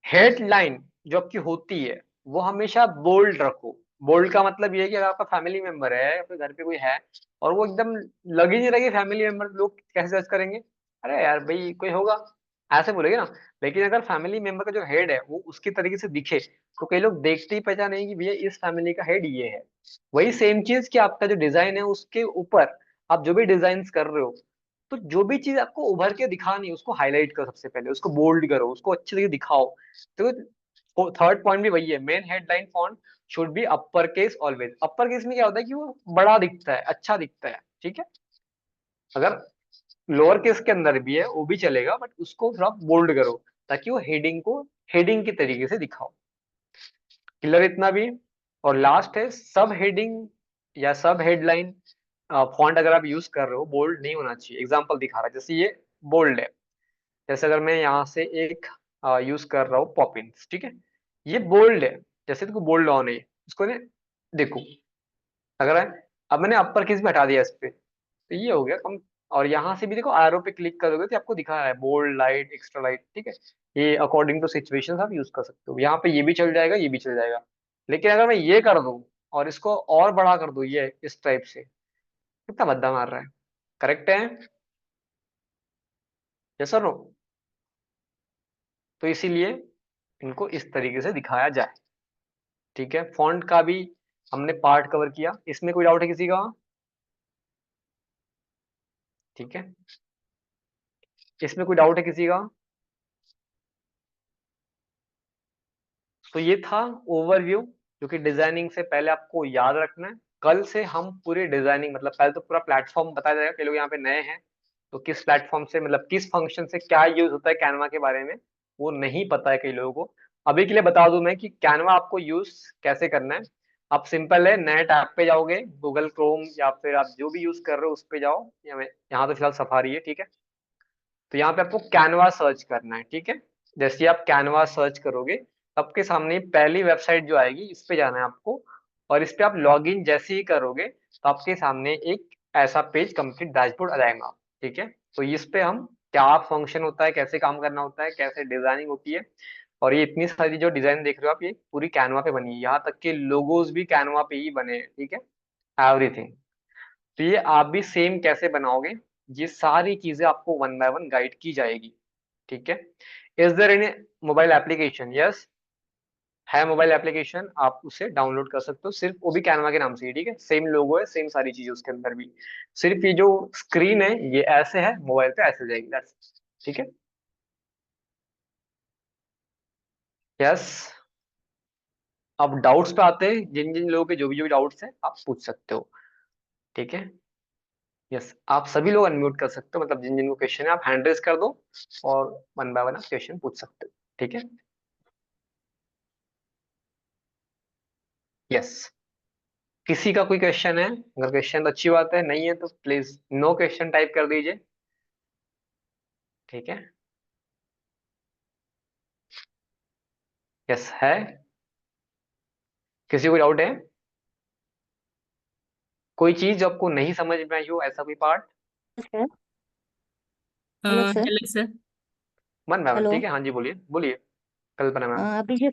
हेडलाइन जो आपकी होती है वो हमेशा बोल्ड रखो। बोल्ड का मतलब ये है कि अगर आपका फैमिली मेंबर है, आपके घर पे कोई है और वो एकदम लग ही नहीं रही फैमिली मेंबर, लोग कैसे जज करेंगे? अरे यार भाई कोई होगा, ऐसे बोलेंगे ना। लेकिन अगर फैमिली मेंबर का जो हेड है वो उसकी तरीके से दिखे, तो कई लोग देखते ही पहचानेंगे कि भैया इस फैमिली का हेड ये है। वही सेम चीज कि आपका जो डिजाइन है उसके ऊपर आप जो भी डिजाइन कर रहे हो, तो जो भी चीज आपको उभर के दिखानी है उसको हाईलाइट करो, सबसे पहले उसको बोल्ड करो, उसको अच्छे से दिखाओ। तो थर्ड पॉइंट भी वही है, main headline font should be upper case always. Upper case में क्या होता है कि वो बड़ा दिखता है, अच्छा दिखता है। ठीक है, अगर लोअर केस के अंदर भी है वो भी चलेगा, बट उसको थोड़ा बोल्ड करो ताकि वो हेडिंग को हेडिंग के तरीके से दिखाओ। क्लियर इतना भी? और लास्ट है सब हेडिंग या सब हेडलाइन फॉन्ट अगर आप यूज कर रहे हो, बोल्ड नहीं होना चाहिए। एग्जांपल दिखा रहा है, जैसे ये बोल्ड है, जैसे अगर मैं यहाँ से एक यूज कर रहा हूँ पॉपिंस, ठीक है, ये बोल्ड है, जैसे तो बोल्ड ऑन है, इसको ने देखो, अगर अब मैंने अपर केस भी हटा दिया इस पे, तो ये हो गया कम। और यहाँ से भी देखो, एरो पे क्लिक करोगे तो आपको दिखा रहा है बोल्ड, लाइट, एक्स्ट्रा लाइट। ठीक है, ये अकॉर्डिंग टू सिचुएशन आप यूज कर सकते हो, यहाँ पे ये भी चल जाएगा, ये भी चल जाएगा। लेकिन अगर मैं ये कर दूं और इसको और बड़ा कर दूं, ये इस टाइप से, कितना भद्दा मार रहा है। करेक्ट है? यस और नो? तो इसीलिए इनको इस तरीके से दिखाया जाए। ठीक है, फॉन्ट का भी हमने पार्ट कवर किया, इसमें कोई डाउट है किसी का? ठीक है, इसमें कोई डाउट है किसी का? तो ये था ओवरव्यू, जो कि डिजाइनिंग से पहले आपको याद रखना है। कल से हम पूरी डिजाइनिंग, मतलब पहले तो पूरा प्लेटफॉर्म बताया जाएगा, कई लोग यहाँ पे नए हैं तो किस प्लेटफॉर्म से, मतलब किस फंक्शन से क्या यूज होता है कैनवा के बारे में वो नहीं पता है कई लोगों को। अभी के लिए बता दूं मैं कि कैनवा आपको यूज कैसे करना है। आप सिंपल है, नए टैब पे जाओगे, गूगल क्रोम या फिर आप जो भी यूज कर रहे हो उस पे जाओ, यहाँ तो फिलहाल सफारी है। ठीक है, तो यहाँ पे आपको कैनवा सर्च करना है। ठीक है, जैसे ही आप कैनवा सर्च करोगे, आपके सामने पहली वेबसाइट जो आएगी इस पे जाना है आपको, और इस पे आप लॉग इन जैसे ही करोगे तो आपके सामने एक ऐसा पेज कंप्लीट डैशबोर्ड आ जाएगा। ठीक है, तो इस पे हम क्या फंक्शन होता है, कैसे काम करना होता है, कैसे डिजाइनिंग होती है, और ये इतनी सारी जो डिजाइन देख रहे हो आप, ये पूरी कैनवा पे बनी है, यहाँ तक के लोगोज भी कैनवा पे ही बने हैं। ठीक है, एवरीथिंग। तो ये आप भी सेम कैसे बनाओगे, ये सारी चीजें आपको वन बाय वन गाइड की जाएगी। ठीक है, is there any mobile application? Yes, है मोबाइल एप्लीकेशन, आप उसे डाउनलोड कर सकते हो, सिर्फ वो भी कैनवा के नाम से ही। ठीक है, सेम लोगो है, सेम सारी चीजें उसके अंदर भी, सिर्फ ये जो स्क्रीन है ये ऐसे है, मोबाइल पे ऐसे जाएगी, that's it। ठीक है, यस। अब डाउट्स पे आते हैं, जिन जिन लोगों के जो भी डाउट्स है आप पूछ सकते हो। ठीक है, यस, आप सभी लोग अनम्यूट कर सकते हो, मतलब जिन जिनको क्वेश्चन है आप हैंड रेज कर दो और वन बाय वन आप क्वेश्चन पूछ सकते हो। ठीक है, यस। किसी का कोई क्वेश्चन है? अगर क्वेश्चन तो अच्छी बात है, नहीं है तो प्लीज नो क्वेश्चन टाइप कर दीजिए। ठीक है, यस है। किसी को डाउट है? कोई चीज जो आपको नहीं समझ में आई हो, ऐसा कोई part? Sir. Hello sir. Hello sir. मन में हेलो। ठीक है, हाँ जी बोलिए बोलिए। कल्पना मैम। अभी जो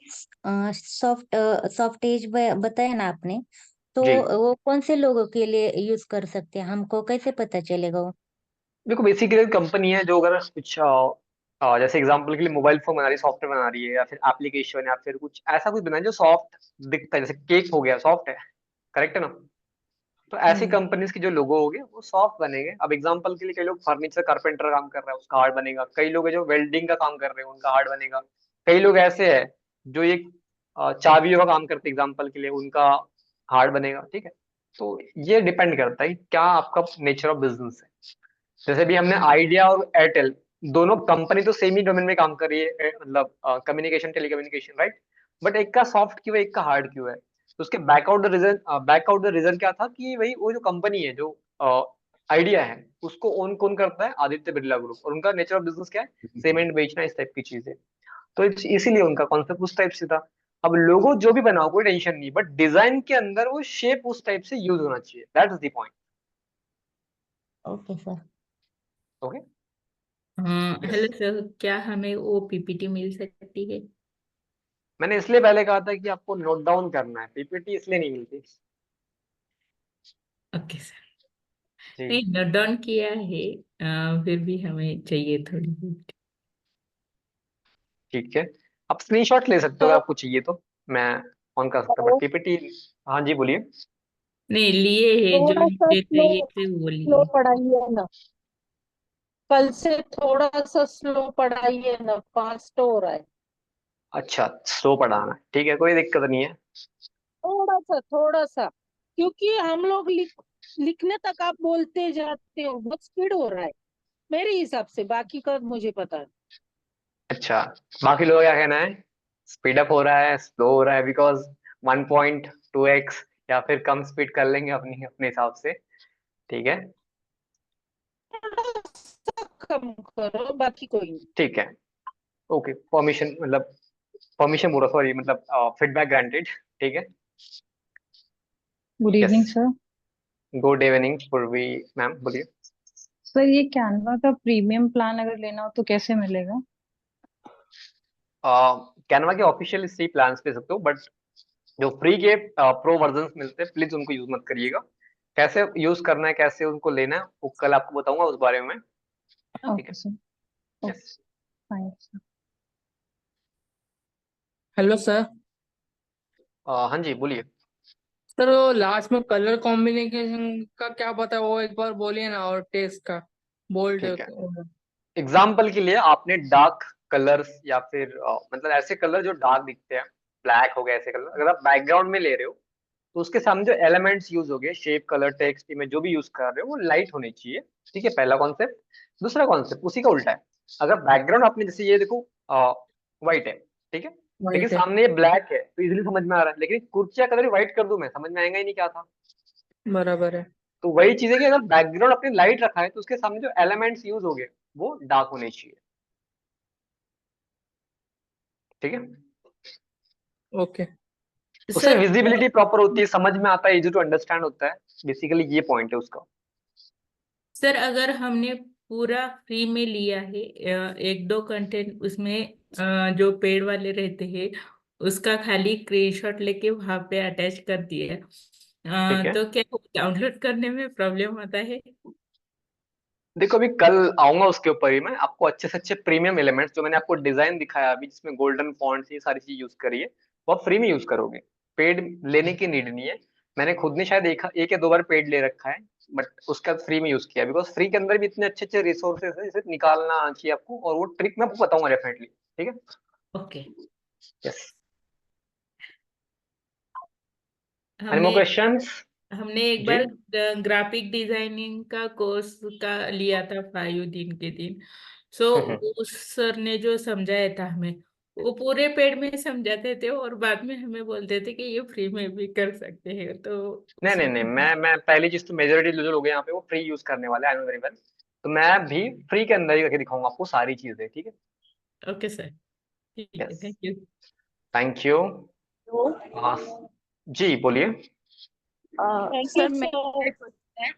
सॉफ्ट एज बताया ना आपने, तो जी वो कौन से लोगों के लिए यूज कर सकते हैं, हमको कैसे पता चलेगा वो? देखो, बेसिकली कंपनी है जो अगर कुछ जैसे एग्जांपल के लिए मोबाइल फोन बना रही है, सॉफ्टवेयर बना रही है, या फिर एप्लीकेशन, या फिर कुछ ऐसा कुछ बना है जो सॉफ्ट दिखता है, जैसे केक हो गया, सॉफ्ट है, करेक्ट है ना? तो ऐसी हम्म। कंपनीज के जो लोगो हो गए वो सॉफ्ट बनेंगे। अब एग्जांपल के लिए कई लोग फर्नीचर कारपेंटर काम कर रहे हैं, उसका हार्ड बनेगा। कई लोग है जो वेल्डिंग का काम कर रहे हैं, उनका हार्ड बनेगा। कई लोग ऐसे है जो एक चाबियों का काम करते हैं, एग्जांपल के लिए, उनका हार्ड बनेगा। ठीक है, तो ये डिपेंड करता है कि क्या आपका नेचर ऑफ बिजनेस है। जैसे भी हमने आइडिया और एयरटेल, दोनों कंपनी तो सेम ही डोमेन में काम कर रही है, मतलब कम्युनिकेशन, टेलीकम्युनिकेशन, राइट? बट एक का सॉफ्ट क्यों है, एक का हार्ड क्यों है? तो उसके बैक आउट द रीजन क्या था कि भाई वो जो कंपनी है, जो आइडिया है, उसको ओन कौन करता है? आदित्य बिरला ग्रुप। और उनका नेचर ऑफ बिजनेस क्या है? सीमेंट बेचना, इस टाइप की चीजें। तो इसीलिए उनका कॉन्सेप्ट उस टाइप से था। अब लोगो जो भी बनाओ कोई टेंशन नहीं, बट डिजाइन के अंदर वो शेप उस टाइप से यूज होना चाहिए। That is the point. Okay sir. Okay. हाँ, यस, हेलो सर, क्या हमें वो पीपीटी मिल सकती है? मैंने इसलिए पहले कहा था कि आपको नोट डाउन करना है, पीपीटी इसलिए नहीं मिलती। Okay sir. जी नहीं, नोट डाउन किया है, फिर भी हमें चाहिए थोड़ी बहुत। ठीक है, आप स्क्रीनशॉट ले सकते हो अगर आपको चाहिए तो। मैं ऑन कर सकता हूँ, बट तो पीपीटी। हाँ जी, बोलिए। नहीं, लिए है जो थोड़ा सा मुझे स्लो चाहिए थे वो स्लो लिए। पढ़ाइए ना, कल से थोड़ा सा स्लो पढ़ाइए ना, फास्ट हो रहा है। अच्छा, स्लो पढ़ाना है, ठीक है, कोई दिक्कत नहीं है। थोड़ा सा, क्योंकि हम लोग लिखने तक आप बोलते जाते हो, बहुत स्पीड हो रहा है मेरे हिसाब से, बाकी का मुझे पता है। अच्छा, बाकी लोग क्या कहना है? स्पीड अप हो रहा है, स्लो हो रहा है? बिकॉज 1.2x, या फिर कम स्पीड कर लेंगे अपनी अपने हिसाब से। ठीक है, थोड़ा सा कम करो, बाकी कोई नहीं। ठीक है, ओके, परमिशन, मतलब परमिशन बोला, सॉरी, मतलब फीडबैक ग्रांटेड। ठीक है। Good yes, evening sir. Good evening पूर्वी मैम, बोलिए। सर ये कैनवा का प्रीमियम प्लान अगर लेना हो तो कैसे मिलेगा? कैनवा के ऑफिशियल सी प्लान्स ले सकते हो, बट जो फ्री के प्रो वर्जन मिलते हैं, प्लीज उनको यूज मत करिएगा। कैसे यूज करना है, कैसे उनको लेना है, वो कल आपको बताऊंगा उस बारे में। ठीक ओके है। Sir. Okay, yes. Fine sir. Hello sir. हाँ जी, बोलिए। सर वो लास्ट में कलर कॉम्बिनेशन का क्या पता है, वो एक बार बोलिए ना, और टेस्ट का बोल्ड। ठीक है, एग्जाम्पल के लिए आपने डार्क कलर्स, या फिर मतलब ऐसे कलर जो डार्क दिखते हैं, ब्लैक हो गया, ऐसे कलर अगर आप बैकग्राउंड में ले रहे हो, तो उसके सामने जो एलिमेंट्स यूज हो गए, शेप, कलर, टेक्स्ट, इमेज, जो भी यूज कर रहे हो, वो लाइट होनी चाहिए। ठीक है, पहला कॉन्सेप्ट। दूसरा कॉन्सेप्ट उसी का उल्टा है। अगर बैकग्राउंड आपने, जैसे ये देखो, व्हाइट है, ठीक है, लेकिन वाइट है। सामने ये ब्लैक है, तो इजीली समझ में आ रहा है। लेकिन कुर्सिया कलर व्हाइट कर दूं मैं, समझ में आएगा ही नहीं क्या था। बराबर है। तो वही चीज है कि अगर बैकग्राउंड अपने लाइट रखा है, तो उसके सामने जो एलिमेंट्स यूज हो गए वो डार्क होने चाहिए। ठीक है, ओके। उससे सर, विजिबिलिटी प्रॉपर होती है, समझ में आता है, इजी टू अंडरस्टैंड होता है। बेसिकली ये पॉइंट है उसका। सर अगर हमने पूरा फ्री में लिया है, एक दो कंटेंट उसमें जो पेड वाले रहते हैं उसका खाली स्क्रीनशॉट लेके वहां पे अटैच कर दिया, ठीक है, तो क्या डाउनलोड करने में प्रॉब्लम आता है? देखो अभी कल आऊंगा उसके ऊपर ही, मैं आपको अच्छे से अच्छे प्रीमियम एलिमेंट्स जो मैंने आपको डिजाइन दिखाया अभी, जिसमें गोल्डन फॉन्ट्स, ये सारी चीज यूज करी है, वो आप फ्री में यूज करोगे। पेड लेने की नीड नहीं है। मैंने खुद ने शायद एक या दो बार पेड ले रखा है, बट उसका फ्री में यूज किया, बिकॉज फ्री के अंदर भी इतने अच्छे अच्छे रिसोर्सेज है, जिसे निकालना आना चाहिए आपको, और वो ट्रिक मैं आपको बताऊंगा डेफिनेटली। ठीक है। ओके। यस। एनी मोर हमने क्वेश्चंस? हमने एक जी। बार ग्राफिक डिजाइनिंग का कोर्स का लिया था 5 दिन के दिन। सो उस सर ने जो समझाया था हमें, वो पूरे पेड में समझाते थे और बाद में हमें बोलते थे कि ये फ्री में भी कर सकते हैं, तो नहीं नहीं उसमें। नहीं, मैं पहली चीज तो मेजोरिटी जो लोग हैं यहाँ पे वो फ्री यूज करने वाले, आई नो वेरी वेल। तो मैं भी फ्री के अंदर ही करके दिखाऊंगा आपको सारी चीजें। ठीक है। ओके सर, ठीक है, yes, thank you. Thank you. जी बोलिए। थैंक यू सर मैं सर।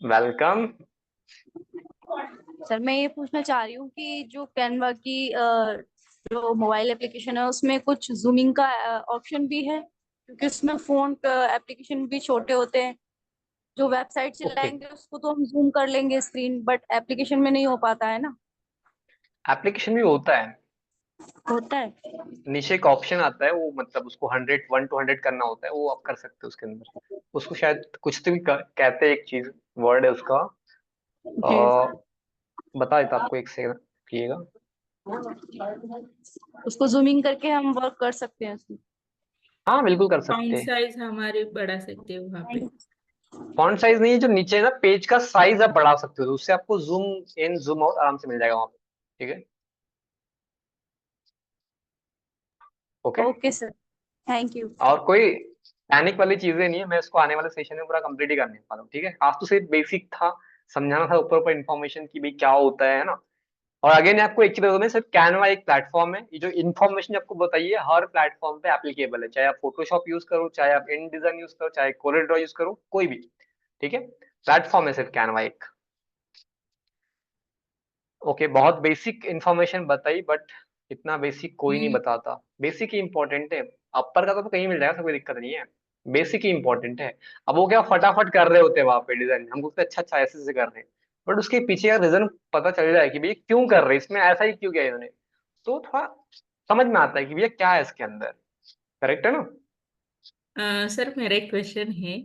वेलकम। सर मैं ये पूछना चाह रही हूँ कि जो कैनवा की जो मोबाइल एप्लीकेशन है उसमें कुछ जूमिंग का ऑप्शन भी है, क्योंकि उसमें फोन एप्लीकेशन भी छोटे होते हैं। जो वेबसाइट ओके, चलाएंगे उसको तो हम जूम कर लेंगे स्क्रीन, बट एप्लीकेशन में नहीं हो पाता है ना। एप्लीकेशन भी होता है, होता है। नीचे एक ऑप्शन आता है, वो मतलब उसको 100 1 to 100 करना होता है, वो आप कर सकते हो उसके अंदर। उसको शायद कुछ तो भी कहते हैं, एक चीज वर्ड है उसका। जी। बता देता आपको, एक सेकंड रखिएगा। उसको जूमिंग करके हम वर्क कर सकते हैं उसमें। हाँ बिल्कुल कर सकते फाउंट हैं। साइज हमारे बढ़ा सकते हैं वहां पे। फॉन्ट साइज नहीं, जो नीचे है ना पेज का साइज आप बढ़ा सकते हो, तो उससे आपको जूम इन जूम आउट आराम से मिल जाएगा वहां पे। ठीक है, okay. Okay sir, thank you. और कोई पैनिक वाली चीजें नहीं है, मैं इसको आने वाले सेशन में पूरा कंप्लीट ही करने वाला हूँ। ठीक है, आज तो सिर्फ बेसिक था, समझाना था ऊपर ऊपर इन्फॉर्मेशन की भाई क्या होता है ना। और अगेन आपको एक चीज बता दूं मैं, सिर्फ कैनवा एक प्लेटफॉर्म है, ये जो इन्फॉर्मेशन आपको बताइए हर प्लेटफॉर्म पे एप्लीकेबल है, चाहे आप फोटोशॉप यूज करो, चाहे आप इन डिजाइन यूज करो, चाहे कोरेल ड्रॉ यूज करो, कोई भी। ठीक है, प्लेटफॉर्म है सिर्फ कैनवा एक। ओके, बहुत बेसिक इन्फॉर्मेशन बताई, बट इतना बेसिक कोई नहीं बताता। बेसिक ही इंपॉर्टेंट है, अपर का तो कहीं मिल जाएगा, कोई दिक्कत नहीं है। बेसिक ही इंपॉर्टेंट है। अब वो क्या फटाफट कर रहे होते हैं वहां पे डिजाइन, हमको लगता है अच्छा अच्छा ऐसे कर रहे हैं, बट उसके पीछे का रीजन पता चल जाए कि भैया क्यों कर रहे हैं, इसमें ऐसा ही क्यों किया इन्होंने, तो थोड़ा समझ में आता है कि भैया क्या है इसके अंदर। करेक्ट है ना? सर मेरा एक क्वेश्चन है।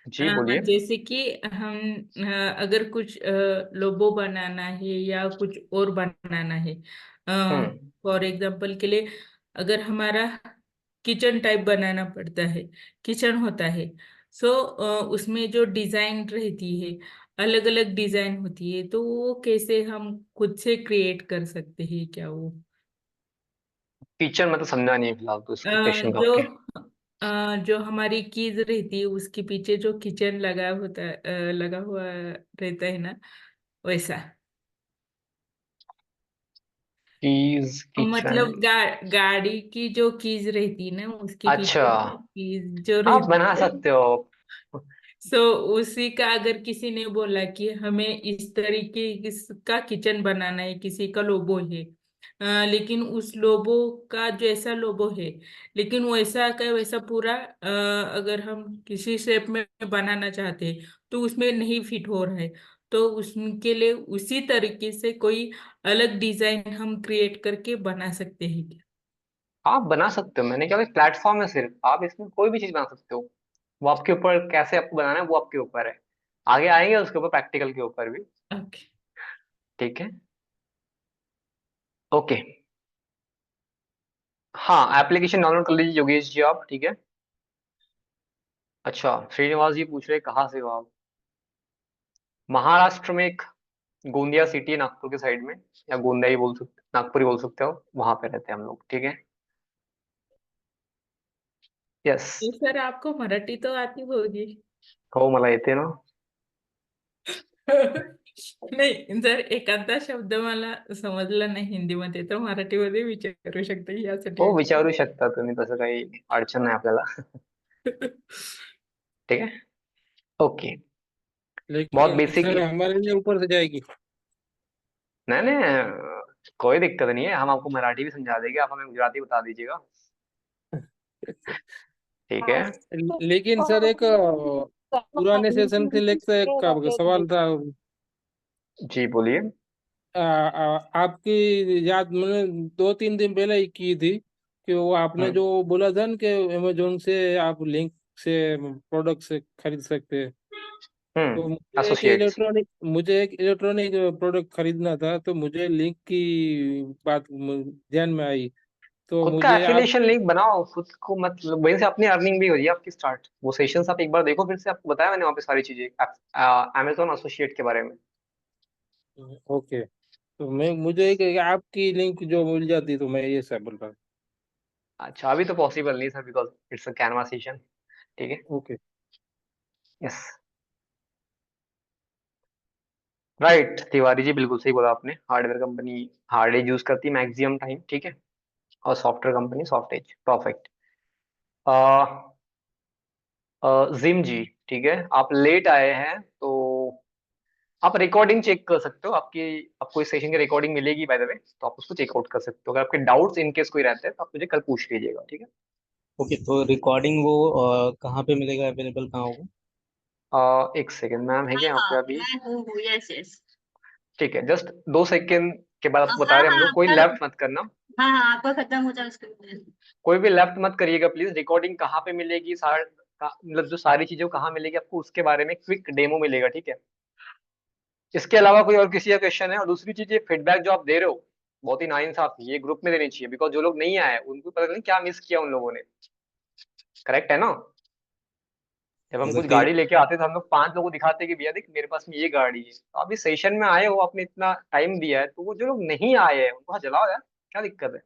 जी बोलिए। जैसे कि हम अगर कुछ लोगो बनाना है या कुछ और बनाना है, हम्म। फॉर एग्जांपल के लिए अगर हमारा किचन टाइप बनाना पड़ता है, किचन होता है, सो उसमें जो डिजाइन रहती है, अलग अलग डिजाइन होती है, तो वो कैसे हम खुद से क्रिएट कर सकते हैं क्या वो? टीचर मतलब समझा नहीं फिलहाल तो अ, इसको क्वेश्चन का, जो ओके। जो हमारी कीज रहती है उसके पीछे जो किचन लगा होता है, लगा हुआ रहता है ना, वैसा। Keys kitchen. मतलब गाड़ी की जो कीज रहती है ना उसके अच्छा, पीछे कीज जो आप बना रहती है। सकते हो। सो उसी का अगर किसी ने बोला कि हमें इस तरीके का किचन बनाना है, किसी का लोगो है, लेकिन उस लोगो का जैसा लोगो है, लेकिन वैसा का वैसा पूरा अगर हम किसी शेप में बनाना चाहते हैं तो उसमें नहीं फिट हो रहा है, तो उसके लिए उसी तरीके से कोई अलग डिजाइन हम क्रिएट करके बना सकते हैं क्या? आप बना सकते हो, मैंने क्या, प्लेटफॉर्म है सिर्फ, आप इसमें कोई भी चीज बना सकते हो। वो आपके ऊपर कैसे आपको बनाना है, वो आपके ऊपर है। आगे आएंगे उसके ऊपर, प्रैक्टिकल के ऊपर भी। ओके। ठीक है, ओके। हाँ, एप्लीकेशन डाउनलोड कर लीजिए योगेश जी आप। ठीक है, अच्छा श्रीनिवास जी पूछ रहे कहाँ से हो आप? महाराष्ट्र में एक गोंदिया सिटी है, नागपुर के साइड में, या गोंदिया ही बोल सकते, नागपुर ही बोल सकते हो, वहां पे रहते हैं हम लोग। ठीक है, यस। तो सर आपको मराठी तो आती होगी। हो मला येते ना. नाही जर एखादा शब्द मला समजला नाही हिंदीमध्ये तर मराठीमध्ये विचारू शकते यासाठी हो विचारू शकता तुम्ही, तसं काही अडचण नाही आपल्याला. ठीक है, ओके। बहुत लेकिन बेसिक। सर हमारे लिए ऊपर से जाएगी। नहीं नहीं, कोई दिक्कत नहीं है, हम आपको मराठी भी समझा देंगे, आप हमें गुजराती बता दीजिएगा। ठीक है। लेकिन सर एक पुराने सेशन से लेकर एक सवाल था। जी बोलिए। आपकी याद मैंने 2-3 दिन पहले ही की थी कि वो आपने हम्म जो बोला था ना कि अमेजोन से आप लिंक से प्रोडक्ट से खरीद सकते हैं। तो एसोसिएट्स। मुझे एक इलेक्ट्रॉनिक प्रोडक्ट खरीदना था, तो मुझे लिंक की बात ध्यान में आई। तो खुद का मुझे आप एफिलिएशन लिंक बनाओ खुद को, मतलब वहीं से अपनी अर्निंग भी हो रही है आपकी स्टार्ट। वो सेशंस आप एक बार देखो, फिर से आपको बताया मैंने वहाँ पे सारी चीजें अमेजोन एसोसिएट के बारे में। ओके, तो मैं मुझे एक आपकी लिंक जो मिल जाती तो मैं ये सब बोल रहा अच्छा अभी तो पॉसिबल नहीं sir, because it's a Canva session. ठीक है, हूँ। Okay. Yes, right Tiwari ji, बिल्कुल सही बोला आपने। Hardware company hard edge use करती है मैक्सिमम टाइम। ठीक है, और software company soft edge. Perfect. Jim ji, ठीक है, आप लेट आए हैं तो आप रिकॉर्डिंग चेक कर सकते हो, आपको इस सेशन की रिकॉर्डिंग मिलेगी बाय द वे, तो आप उसको चेकआउट कर सकते हो। अगर आपके डाउट्स इन केस कोई रहते हैं तो आप मुझे कल पूछ लीजिएगा, ठीक है। ओके, तो रिकॉर्डिंग वो कहाँ पे मिलेगा, अवेलेबल कहाँ होगा? एक सेकेंड मैम, है क्या यहाँ पे हाँ अभी? मैं हूँ, यस यस। ठीक है, जस्ट 2 सेकेंड के बाद आपको बता हाँ रहे हैं हम हाँ लोग, कोई आपका, लेफ्ट मत करना, हाँ हाँ आपका खत्म हो जाए उसके बाद। कोई भी लेफ्ट मत करिएगा प्लीज। रिकॉर्डिंग कहाँ पे मिलेगी, मतलब जो सारी चीजें कहाँ मिलेगी आपको, उसके बारे में क्विक डेमो मिलेगा, ठीक है। इसके अलावा कोई और किसी का क्वेश्चन है? और दूसरी चीज, ये फीडबैक जो आप दे रहे हो बहुत ही नाइंसाफी, ये ग्रुप में देनी चाहिए, बिकॉज जो लोग नहीं आए उनको पता नहीं क्या मिस किया उन लोगों ने। करेक्ट है ना? जब हम कुछ एग्जैक्टली। गाड़ी लेके आते थे हम लोग 5 लोगों को दिखाते कि भैया देख मेरे पास में ये गाड़ी है। तो अभी सेशन में आए हो, आपने इतना टाइम दिया है, तो वो जो लोग नहीं आए हैं उनको जलाओ यार, क्या दिक्कत है?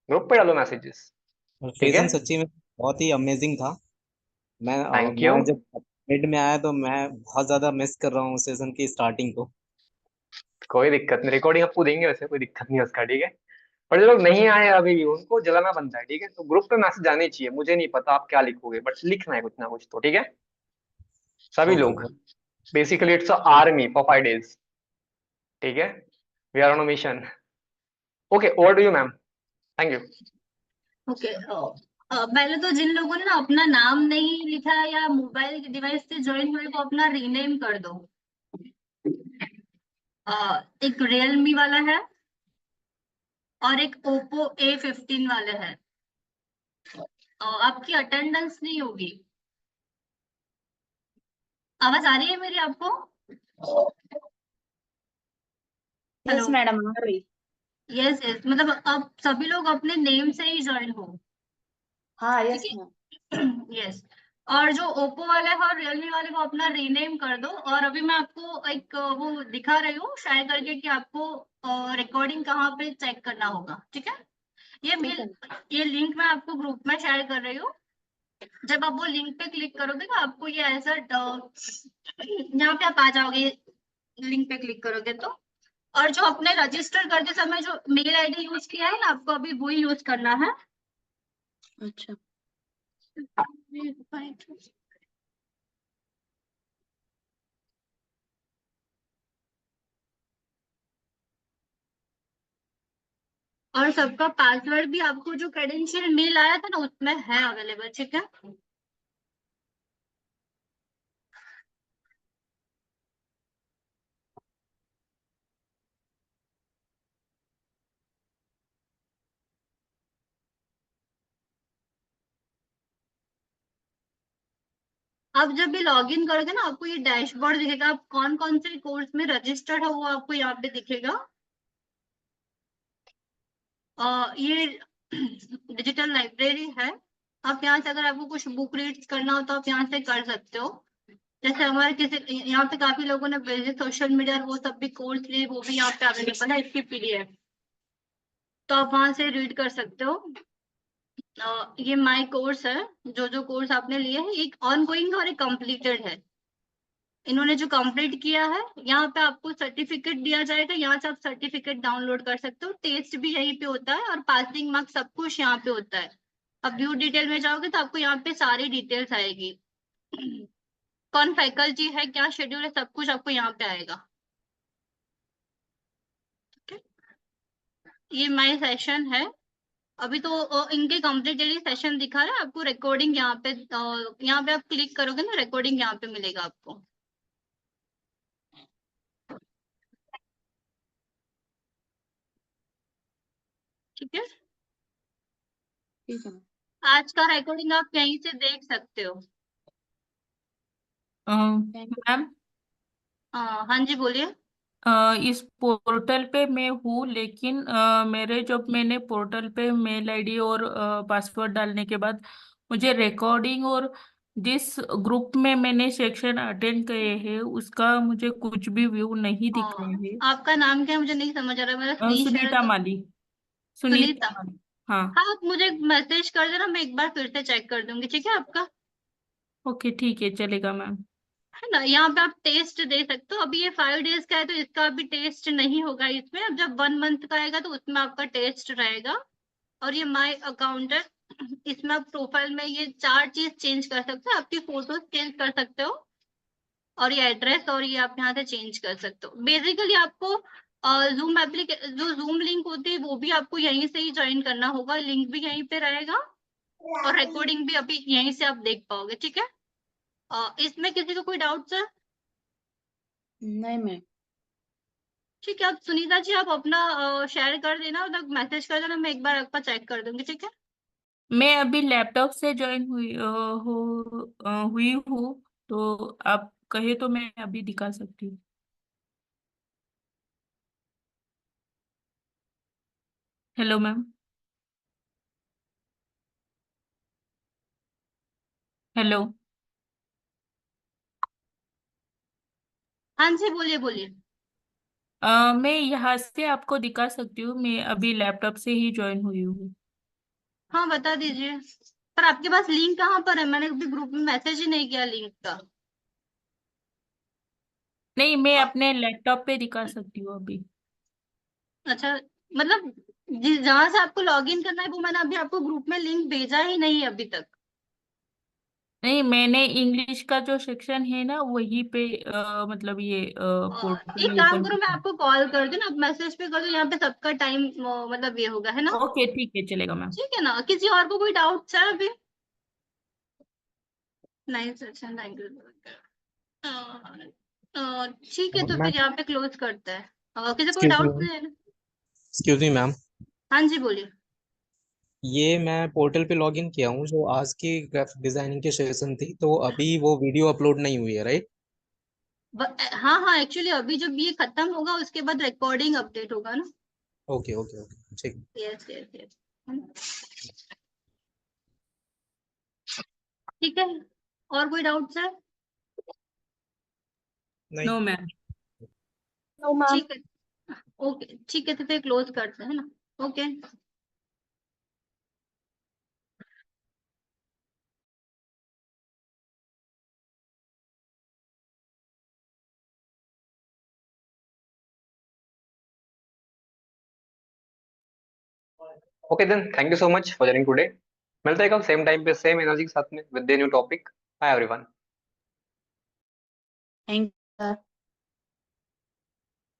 ग्रुप पे डालो मैसेजेस, ठीक है। सेशन सच्ची में बहुत ही अमेजिंग था। Thank you. मैं जब मिड में आया तो मैं बहुत ज्यादा मिस कर रहा हूँ सेशन की स्टार्टिंग को। कोई दिक्कत नहीं, रिकॉर्डिंग आपको देंगे वैसे, कोई दिक्कत नहीं है उसका, ठीक है। पर जो लोग नहीं आए हैं अभी भी उनको जलाना बनता है, ठीक है। तो ग्रुप पे मैसेज आने चाहिए, मुझे नहीं पता आप क्या लिखोगे बट लिखना है कुछ ना कुछ तो, ठीक है। सभी ओके। लोग, basically it's a army for 5 days, ठीक है। We are on a mission. Okay, over to you ma'am, thank you. Okay, पहले तो जिन लोगों ने ना अपना नाम नहीं लिखा है या मोबाइल डिवाइस से ज्वाइन हुए, वो अपना रीनेम कर दो। एक रियलमी वाला है और एक ओप्पो A15 वाला है। आपकी अटेंडेंस नहीं होगी। आवाज आ रही है मेरी आपको? Yes hello. मैडम, आ रही। यस यस, मतलब अब सभी लोग अपने नेम से ही ज्वाइन हो, हाँ ठीक यस मैम। है। यस। और जो ओप्पो वाला है और रियलमी वाले को अपना रीनेम कर दो। और अभी मैं आपको एक वो दिखा रही हूँ शेयर करके कि आपको रिकॉर्डिंग कहाँ पे चेक करना होगा, ठीक है। ये ठीक है। ये लिंक मैं आपको ग्रुप में शेयर कर रही हूँ। जब आप वो लिंक पे क्लिक करोगे ना, आपको ये ऐसा यहाँ पे आप आ जाओगे, लिंक पे क्लिक करोगे तो। और जो अपने रजिस्टर करते समय जो मेल आईडी यूज किया है ना, आपको अभी वही यूज करना है। अच्छा। और सबका पासवर्ड भी आपको जो क्रेडेंशियल मेल आया था ना उसमें है अवेलेबल, ठीक है। आप जब भी लॉग इन करोगे ना, आपको ये डैशबोर्ड दिखेगा, आप कौन कौन से कोर्स में रजिस्टर्ड है वो आपको यहाँ पे दिखेगा। ये डिजिटल लाइब्रेरी है। आप यहाँ से अगर आपको कुछ बुक रीड करना हो तो आप यहाँ से कर सकते हो। जैसे हमारे किसी यहाँ पे काफी लोगों ने बेसिक सोशल मीडिया वो सब भी कोर्स लिए, वो भी यहाँ पे अवेलेबल है इसकी पीडीएफ, तो आप वहां से रीड कर सकते हो। ये माय कोर्स है। जो जो कोर्स आपने लिए हैं, एक ऑनगोइंग है और एक कंप्लीटेड है। इन्होंने जो कंप्लीट किया है, यहाँ पे आपको सर्टिफिकेट दिया जाएगा, यहाँ से आप सर्टिफिकेट डाउनलोड कर सकते हो। टेस्ट भी यहीं पे होता है और पासिंग मार्क्स सब कुछ यहाँ पे होता है। अब व्यू डिटेल में जाओगे तो आपको यहाँ पे सारी डिटेल्स आएगी। कौन फैकल्टी है, क्या शेड्यूल है, सब कुछ आपको यहाँ पे आएगा। ठीक है, ये माय सेशन है। अभी तो इनके कंप्लीटेड सेशन दिखा रहा है आपको। रिकॉर्डिंग यहाँ पे आप क्लिक करोगे ना, रिकॉर्डिंग यहाँ पे मिलेगा आपको, ठीक है। ठीक है। आज का रिकॉर्डिंग आप यहीं से देख सकते हो। मैम, हाँ जी बोलिए। इस पोर्टल पे मैं हूँ, लेकिन मेरे जब मैंने पोर्टल पे मेल आईडी और पासवर्ड डालने के बाद मुझे रिकॉर्डिंग और जिस ग्रुप में मैंने सेक्शन अटेंड किए हैं उसका मुझे कुछ भी व्यू नहीं दिख रहे हैं। आपका नाम क्या है मुझे नहीं समझ आ रहा, मेरा स्क्रीन शेयर सुनीता कर। माली। सुनीता। सुनीता माली। हाँ। हाँ, आप मुझे मैसेज कर देना, मैं एक बार फिर से चेक कर दूंगी, ठीक है आपका। ओके, ठीक है, चलेगा मैम। है ना, यहाँ पे आप टेस्ट दे सकते हो। अभी ये 5 days का है तो इसका अभी टेस्ट नहीं होगा इसमें। अब जब 1 month का आएगा तो उसमें आपका टेस्ट रहेगा। और ये माय अकाउंट है, इसमें आप प्रोफाइल में ये 4 चीज चेंज कर सकते हो। आपकी फोटोज चेंज कर सकते हो, और ये एड्रेस और ये आप यहाँ से चेंज कर सकते हो। बेसिकली आपको जूम जो जूम लिंक होती है वो भी आपको यहीं से ही ज्वाइन करना होगा, लिंक भी यहीं पे रहेगा और रिकॉर्डिंग भी अभी यहीं से आप देख पाओगे, ठीक है। इसमें किसी को कोई डाउट सर? नहीं मैम। ठीक है, अब सुनीता जी आप अपना शेयर कर देना, मतलब मैसेज कर देना, मैं एक बार आपका चेक कर दूंगी, ठीक है। मैं अभी लैपटॉप से ज्वाइन हुई हूँ, तो आप कहे तो मैं अभी दिखा सकती हूँ। Hello ma'am. हेलो। हाँ जी, बोलिए बोलिए। मैं यहाँ से आपको दिखा सकती हूँ, मैं अभी लैपटॉप से ही ज्वाइन हुई हूँ। हाँ बता दीजिए, पर आपके पास लिंक कहाँ पर है? मैंने अभी ग्रुप में मैसेज ही नहीं किया लिंक का। नहीं, मैं अपने लैपटॉप पे दिखा सकती हूँ अभी। अच्छा, मतलब जहाँ से आपको लॉगिन करना है वो मैंने अभी आपको ग्रुप में लिंक भेजा ही नहीं है अभी तक। नहीं, मैंने इंग्लिश का जो सेक्शन है ना वहीं पे मतलब ये एक पोर्टल काम ओपन करो, मैं किया। आपको कॉल कर दूँ ना, आप मैसेज पे कर दो, यहाँ पे सबका टाइम मतलब ये होगा, है ना। ओके ठीक है, चलेगा मैम। ठीक है ना, किसी और को कोई डाउट है अभी? नहीं सर, अच्छा थैंक यू। ठीक है, तो मैम फिर यहाँ पे क्लोज करते हैं। किसी को एक्सक्यूज मी डाउट मैम। है? एक्सक्यूज मी मैम, हाँ जी बोलिए। ये मैं पोर्टल पे लॉगिन किया हूँ, जो आज की ग्राफिक डिजाइनिंग की सेशन थी, तो अभी वो वीडियो अपलोड नहीं हुई है, राइट? हाँ हाँ, एक्चुअली अभी जब ये खत्म होगा उसके बाद रिकॉर्डिंग अपडेट होगा ना। ओके ओके ओके, ठीक। यस यस यस, ठीक है। और कोई डाउट है? नहीं। No ma'am. No ma'am. ठीक है, ओके ठीक है, तो फिर क्लोज करते हैं ना। Okay. Okay then, thank you so much for joining today. मिलते हैं कल सेम टाइम पे सेम एनर्जी के साथ में with the new topic. Bye everyone. Thank you sir.